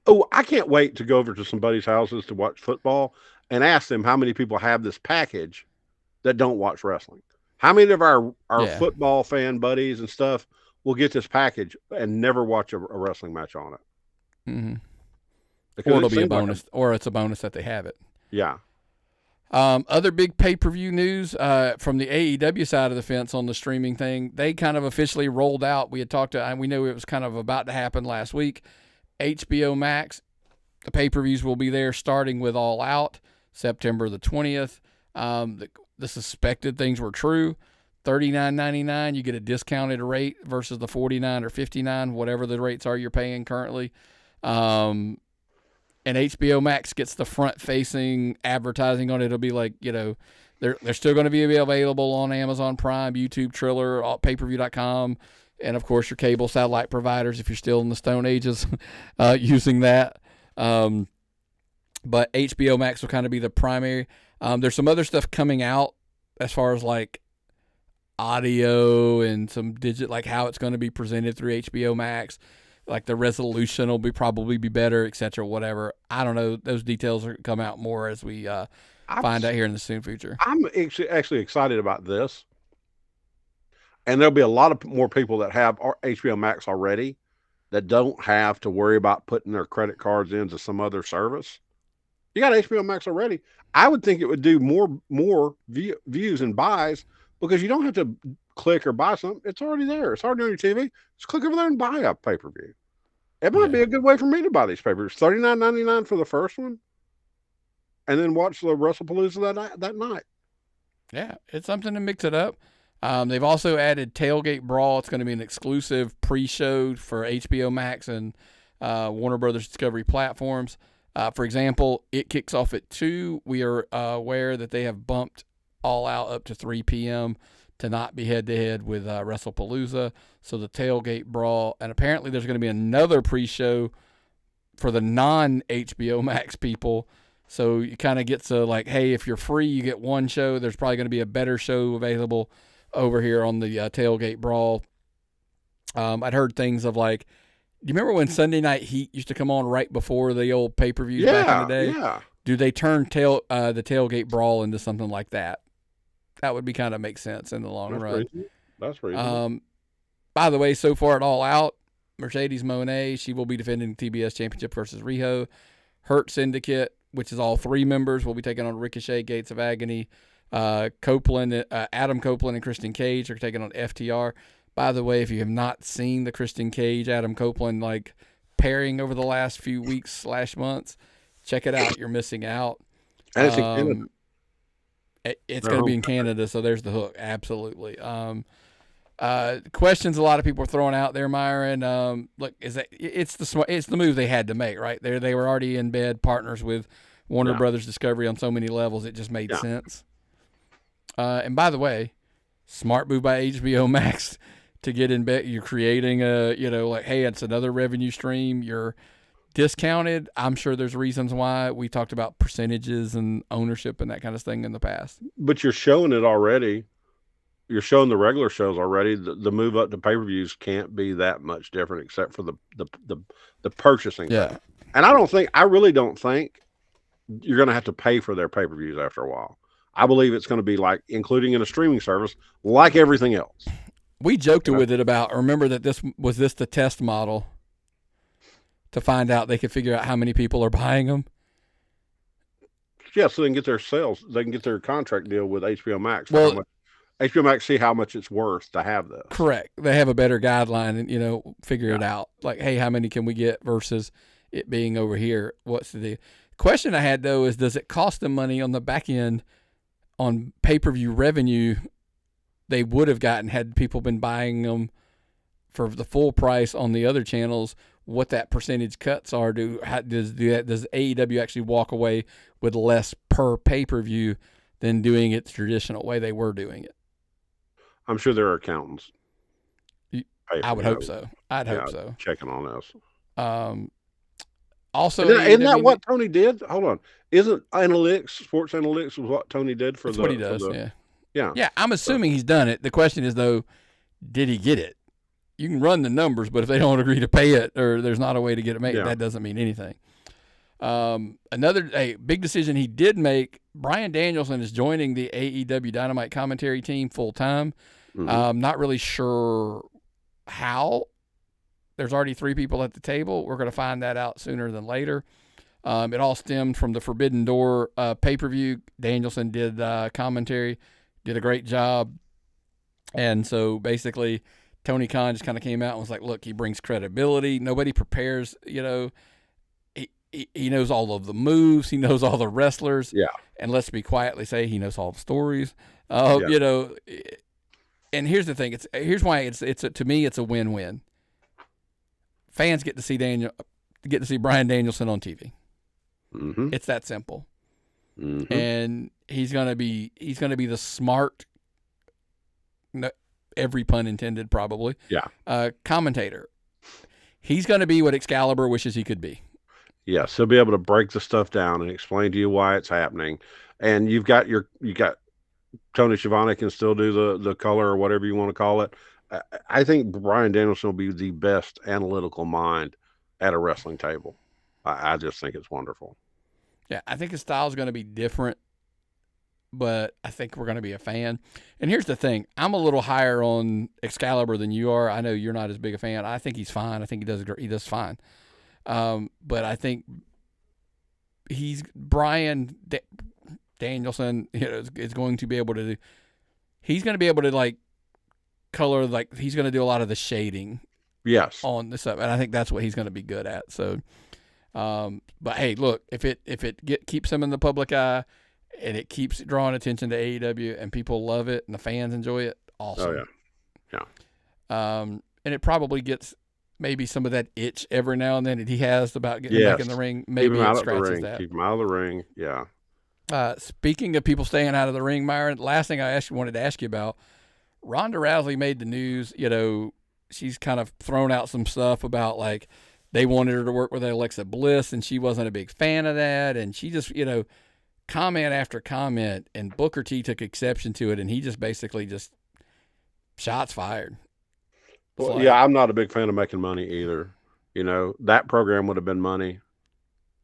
Oh, I can't wait to go over to somebody's houses to watch football and ask them how many people have this package that don't watch wrestling. How many of our football fan buddies and stuff will get this package and never watch a wrestling match on it? Mm-hmm. Or it'll be a bonus, or it's a bonus that they have it. Yeah. Other big pay-per-view news from the AEW side of the fence on the streaming thing, they kind of officially rolled out. We knew it was kind of about to happen last week. HBO Max, the pay-per-views will be there starting with All Out, September the 20th. The suspected things were true. $39.99, you get a discounted rate versus the $49 or $59, whatever the rates are you're paying currently. And HBO Max gets the front-facing advertising on it. It'll be like, they're still going to be available on Amazon Prime, YouTube, Triller, payperview.com, and, of course, your cable satellite providers if you're still in the Stone Ages using that. But HBO Max will kind of be the primary. There's some other stuff coming out as far as, like, audio and some like how it's going to be presented through HBO Max. Like the resolution will probably be better, etc. Whatever. I don't know. Those details will come out more as we find out here in the soon future. I'm actually excited about this. And there'll be a lot of more people that have HBO Max already that don't have to worry about putting their credit cards into some other service. You got HBO Max already. I would think it would do more views and buys because you don't have to click or buy something. It's already there. It's already on your TV. Just click over there and buy a pay-per-view. It might be a good way for me to buy these pay-per-views. $39.99 for the first one, and then watch the WrestlePalooza that night. Yeah, it's something to mix it up. They've also added Tailgate Brawl. It's going to be an exclusive pre-show for HBO Max and Warner Brothers Discovery platforms. For example, it kicks off at 2. We are aware that they have bumped All Out up to 3 p.m. to not be head-to-head with WrestlePalooza. So the Tailgate Brawl. And apparently there's going to be another pre-show for the non-HBO Max people. So you kind of get to like, hey, if you're free, you get one show. There's probably going to be a better show available over here on the Tailgate Brawl. I'd heard things of like, do you remember when Sunday Night Heat used to come on right before the old pay-per-views back in the day? Yeah. Do they turn the Tailgate Brawl into something like that? That would be kind of make sense in the long run. That's reasonable. By the way, so far at All Out, Mercedes Moné, she will be defending the TBS Championship versus Riho. Hurt Syndicate, which is all 3 members, will be taking on Ricochet, Gates of Agony. Adam Copeland and Christian Cage are taking on FTR. By the way, if you have not seen the Christian Cage, Adam Copeland pairing over the last few weeks / months, check it out. You're missing out. And it's in Canada. It's going to be in Canada, so there's the hook. Absolutely. Questions a lot of people are throwing out there, Myron. Look, it's the move they had to make, right? They were already in bed partners with Warner Brothers Discovery on so many levels, it just made sense. And by the way, smart move by HBO Max to get in bed. You're creating hey, it's another revenue stream. You're discounted. I'm sure there's reasons why. We talked about percentages and ownership and that kind of thing in the past. But you're showing it already. You're showing the regular shows already. The move up to pay-per-views can't be that much different, except for the purchasing. Yeah. Thing. And I really don't think you're going to have to pay for their pay-per-views after a while. I believe it's going to be like including in a streaming service, like everything else. We joked with it about. Remember that this was the test model to find out they could figure out how many people are buying them. Yeah, so they can get their sales. They can get their contract deal with HBO Max. Well, HBO Max see how much it's worth to have this. Correct. They have a better guideline and, figure it out. Like, hey, how many can we get versus it being over here? What's the deal? Question I had, though, is does it cost them money on the back end on pay-per-view revenue they would have gotten had people been buying them for the full price on the other channels? What that percentage cuts are? Does AEW actually walk away with less per pay-per-view than doing it the traditional way they were doing it? I'm sure there are accountants. I would hope so. I'd hope so. Checking on this. Also, isn't that what Tony did? Hold on. Isn't sports analytics was what Tony did for what he does, yeah. Yeah, I'm assuming he's done it. The question is, though, did he get it? You can run the numbers, but if they don't agree to pay it or there's not a way to get it made, that doesn't mean anything. Another big decision he did make, Bryan Danielson is joining the AEW Dynamite commentary team full-time. Mm-hmm. Not really sure how. There's already 3 people at the table. We're going to find that out sooner than later. It all stemmed from the Forbidden Door pay-per-view. Danielson did commentary, did a great job. And so basically Tony Khan just kind of came out and was like, look, he brings credibility. Nobody prepares, He knows all of the moves. He knows all the wrestlers. Yeah. And let's be quietly say he knows all the stories. Yeah. And here's the thing. Here's why to me, it's a win-win. Fans get to see Bryan Danielson on TV. Mm-hmm. It's that simple. Mm-hmm. And he's gonna be the smart, every pun intended, probably. Yeah. Commentator. He's gonna be what Excalibur wishes he could be. Yes, he'll be able to break the stuff down and explain to you why it's happening. And you got Tony Schiavone can still do the color or whatever you want to call it. I think Bryan Danielson will be the best analytical mind at a wrestling table. I just think it's wonderful. Yeah, I think his style is going to be different, but I think we're going to be a fan. And here's the thing. I'm a little higher on Excalibur than you are. I know you're not as big a fan. I think he's fine. I think he does fine. But I think Bryan Danielson is going to be able to he's going to be able to color, he's going to do a lot of the shading on this stuff, and I think that's what he's going to be good at. So but hey, look, if it keeps him in the public eye and it keeps drawing attention to AEW and people love it and the fans enjoy it, awesome. Oh yeah. And it probably gets maybe some of that itch every now and then that he has about getting back in the ring. Maybe it scratches that. Keep him out of the ring. Yeah. Speaking of people staying out of the ring, Myron, last thing I wanted to ask you about, Ronda Rousey made the news. She's kind of thrown out some stuff about they wanted her to work with Alexa Bliss and she wasn't a big fan of that. And she just, comment after comment, and Booker T took exception to it. And he just basically shots fired. Well, yeah, I'm not a big fan of making money either. That program would have been money.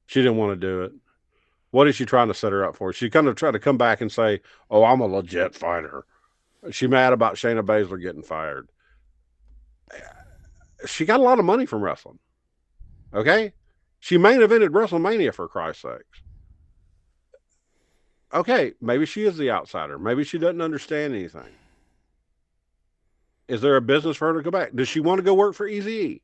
She didn't want to do it. What is she trying to set her up for? She kind of tried to come back and say, oh, I'm a legit fighter. She mad about Shayna Baszler getting fired. she got a lot of money from wrestling. Okay, she main evented WrestleMania, for Christ's sakes. Okay, maybe she is the outsider. Maybe she doesn't understand anything. Is there a business for her to go back? Does she want to go work for Eazy-E?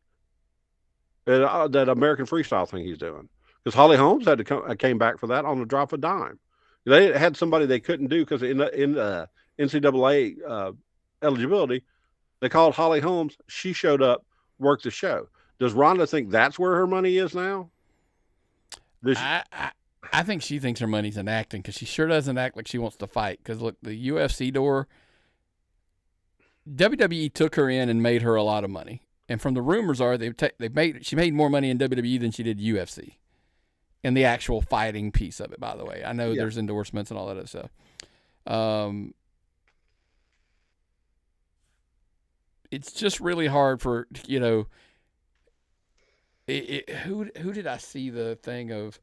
That American Freestyle thing he's doing? Because Holly Holmes came back for that on the drop of a dime. They had somebody they couldn't do because in NCAA eligibility, they called Holly Holmes. She showed up, worked the show. Does Ronda think that's where her money is now? I think she thinks her money's in acting because she sure doesn't act like she wants to fight. Because look, the UFC door, WWE took her in and made her a lot of money. And from the rumors are she made more money in WWE than she did UFC. And the actual fighting piece of it, by the way. I know there's endorsements and all that other stuff. It's just really hard for, who did I see the thing of?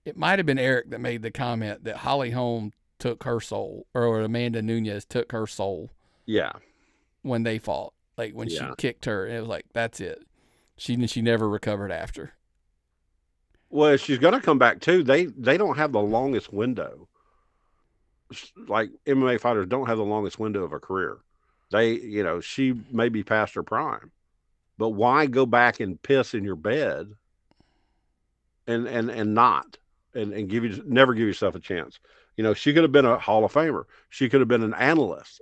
It might have been Eric that made the comment that Holly Holm took her soul, or Amanda Nunes took her soul. Yeah. When they fought. Like when she kicked her, and it was like, that's it. She never recovered after. Well, she's going to come back too. They don't have the longest window. Like MMA fighters don't have the longest window of a career. She may be past her prime, but why go back and piss in your bed and never give yourself a chance? She could have been a Hall of Famer. She could have been an analyst.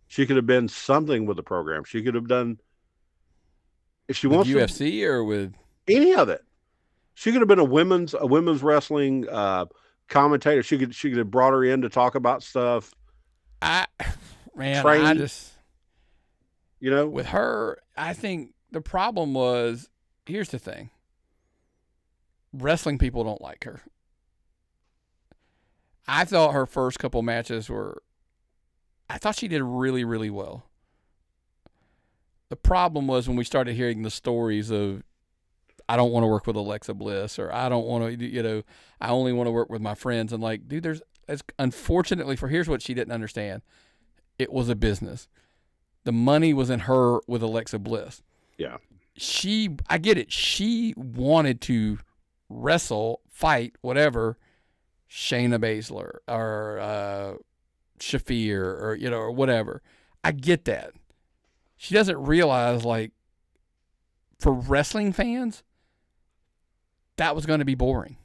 She could have been something with the program. She could have done, if she wants UFC or with any of it. She could have been a women's wrestling commentator. She could have brought her in to talk about stuff. With her, I think the problem was, here's the thing. Wrestling people don't like her. I thought her first couple matches I thought she did really, really well. The problem was when we started hearing the stories of, I don't want to work with Alexa Bliss, or I don't want to, I only want to work with my friends. And like, dude, unfortunately here's what she didn't understand. It was a business. The money was in her with Alexa Bliss. Yeah. I get it. She wanted to wrestle, fight, whatever, Shayna Baszler or Shafir or, or whatever. I get that. She doesn't realize, like, for wrestling fans, that was going to be boring.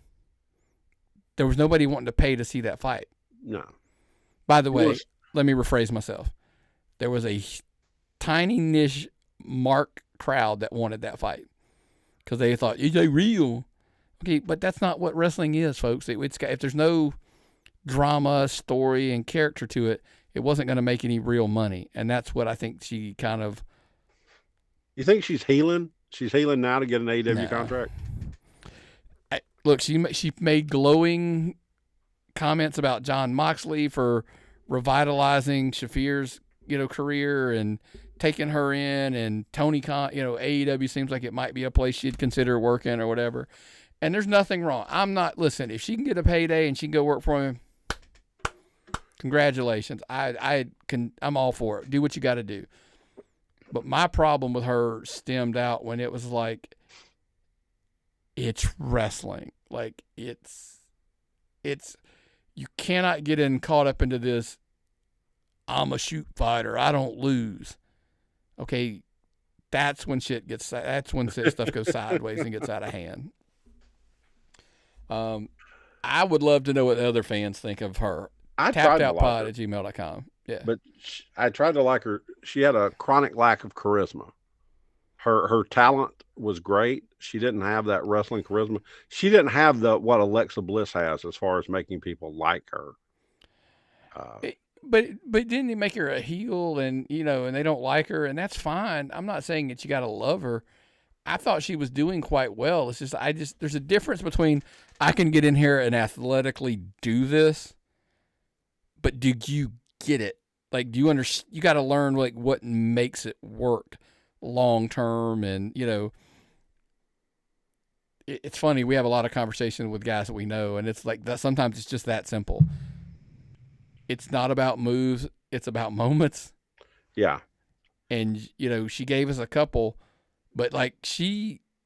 There was nobody wanting to pay to see that fight. No. By the way, let me rephrase myself. There was a tiny niche mark crowd that wanted that fight because they thought, is they real? Okay, but that's not what wrestling is, folks. If there's no drama, story, and character to it, it wasn't going to make any real money. And that's what I think she kind of... You think she's healing? She's healing now to get an AEW contract? Look, she made glowing comments about John Moxley for revitalizing Shafir's, career and taking her in, and Tony Khan, AEW seems like it might be a place she'd consider working or whatever. And there's nothing wrong. Listen, if she can get a payday and she can go work for him, congratulations. I'm all for it. Do what you got to do. But my problem with her stemmed out when it was like, it's wrestling. Like, it's you cannot get caught up into this, I'm a shoot fighter, I don't lose. Okay, that's when stuff goes sideways and gets out of hand. I would love to know what the other fans think of her. TappedOutPod@gmail.com. Yeah. But I tried to like her. She had a chronic lack of charisma. Her talent was great. She didn't have that wrestling charisma. She didn't have what Alexa Bliss has as far as making people like her. But didn't they make her a heel and they don't like her, and that's fine. I'm not saying that you got to love her. I thought she was doing quite well. It's just there's a difference between I can get in here and athletically do this, but do you get it? Like, do you understand? You got to learn like what makes it work long term, and it's funny. We have a lot of conversation with guys that we know, and it's like that. Sometimes it's just that simple. It's not about moves; it's about moments. Yeah. And she gave us a couple. But like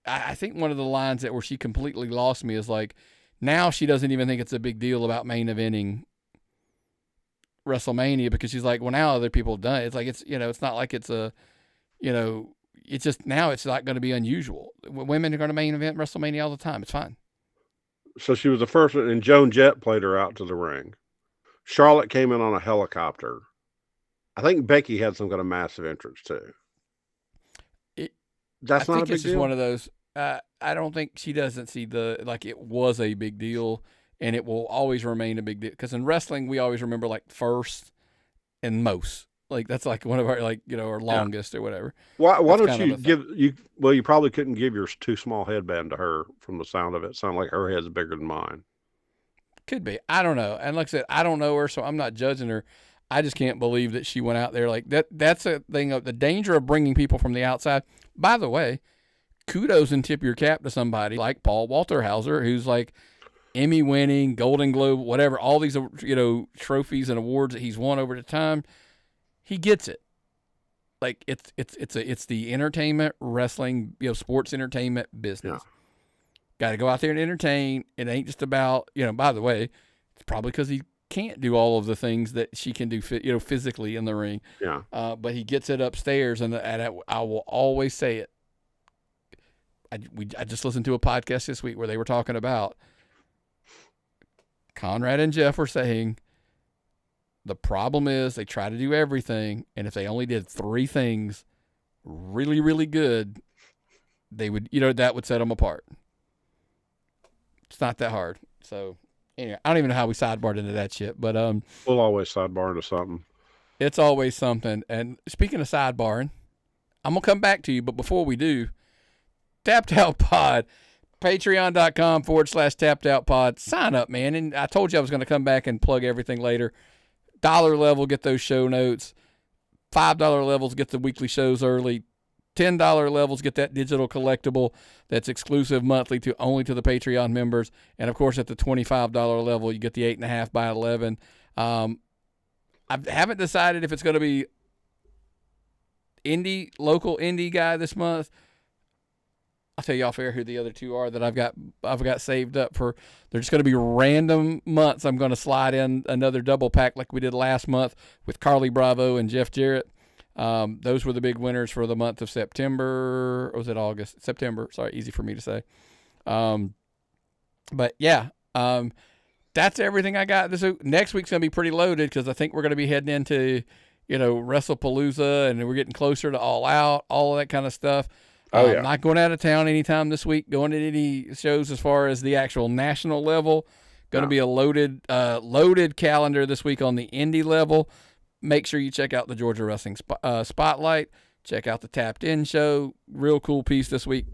I think one of the lines where she completely lost me is like, now she doesn't even think it's a big deal about main eventing WrestleMania because she's like, well, now other people have done it. It's like, it's not like it's a, it's just now it's not going to be unusual. Women are going to main event WrestleMania all the time. It's fine. So she was the first one, and Joan Jett played her out to the ring. Charlotte came in on a helicopter. I think Becky had some kind of massive entrance too. That's not a big deal. It's just one of those. I don't think she doesn't see it was a big deal, and it will always remain a big deal. Because in wrestling, we always remember like first and most. Like that's like one of our our longest or whatever. Why don't you give you? Well, you probably couldn't give your too small headband to her from the sound of it. Sound like her head's bigger than mine. Could be. I don't know. And like I said, I don't know her, so I'm not judging her. I just can't believe that she went out there like that. That's a thing of the danger of bringing people from the outside. By the way, kudos and tip your cap to somebody like Paul Walterhauser, who's like Emmy winning, Golden Globe, whatever, all these trophies and awards that he's won over the time. He gets it. Like it's the entertainment, wrestling, sports entertainment business. Yeah. Got to go out there and entertain. It ain't just about, by the way, it's probably because he can't do all of the things that she can do, physically in the ring. Yeah. But he gets it upstairs, and I will always say it. I just listened to a podcast this week where they were talking about Conrad and Jeff were saying the problem is they try to do everything, and if they only did 3 things really, really good, they would, that would set them apart. It's not that hard. So anyway, I don't even know how we sidebarred into that shit, but we'll always sidebar into something. It's always something. And speaking of sidebarring, I'm gonna come back to you, but before we do, Tapped Out Pod, patreon.com/Tapped Out Pod. Sign up, man. And I told you I was gonna come back and plug everything later. $1 level, get those show notes. $5 levels, get the weekly shows early. $10 levels, get that digital collectible that's exclusive monthly only to the Patreon members. And, of course, at the $25 level, you get the 8.5 by 11. I haven't decided if it's going to be local indie guy this month. I'll tell you off air who the other 2 are that I've got saved up for. They're just going to be random months. I'm going to slide in another double pack like we did last month with Carly Bravo and Jeff Jarrett. Those were the big winners for the month of September. Or was it August? September. Sorry, easy for me to say. But yeah, that's everything I got. Next week's going to be pretty loaded because I think we're going to be heading into, WrestlePalooza, and we're getting closer to All Out, all of that kind of stuff. I'm not going out of town anytime this week, going to any shows as far as the actual national level. Going to be a loaded calendar this week on the indie level. Make sure you check out the Georgia Wrestling Spotlight. Check out the Tapped In show. Real cool piece this week.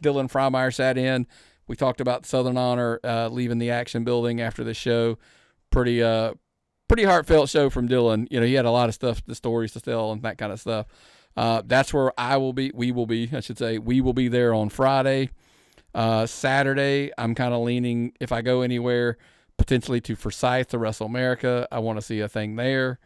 Dylan Freimeyer sat in. We talked about Southern Honor leaving the Action Building after the show. Pretty heartfelt show from Dylan. He had a lot of the stories to tell and that kind of stuff. That's where we will be there on Friday. Saturday, I'm kind of leaning, if I go anywhere, potentially to Forsyth to Wrestle America. I want to see a thing there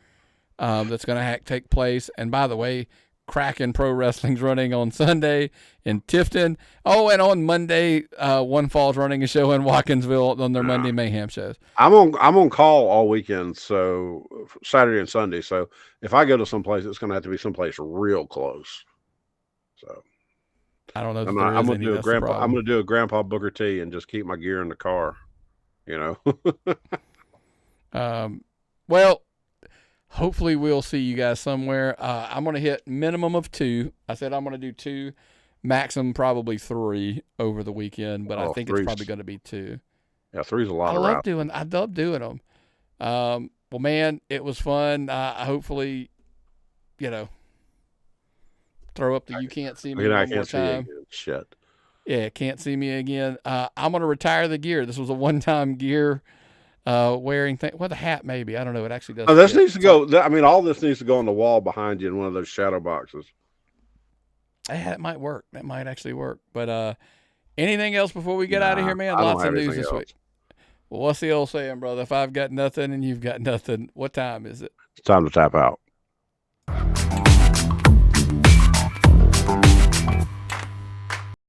that's going to take place. And by the way, Kraken Pro Wrestling's running on Sunday in Tifton. Oh, and on Monday, One Fall's running a show in Watkinsville on their Monday Mayhem shows. I'm on call all weekend, so Saturday and Sunday. So if I go to someplace, it's going to have to be someplace real close. So I don't know. I'm going to do a Grandpa Booker T and just keep my gear in the car. Well. Hopefully we'll see you guys somewhere. I'm going to hit minimum of 2. I said I'm going to do 2, maximum probably 3 over the weekend, but I think it's probably going to be 2. Yeah, 3's a lot. I love doing them. Well, man, it was fun. Hopefully, throw up the "you can't see me" one more time. Shit. Yeah, can't see me again. I'm going to retire the gear. This was a one-time gear. Wearing thing. Well, the hat maybe. I don't know. It actually does. This needs to go. All this needs to go on the wall behind you in one of those shadow boxes. It might work. That might actually work. But anything else before we get out of here, man? Lots of news this week. Well, what's the old saying, brother? If I've got nothing and you've got nothing, what time is it? It's time to tap out.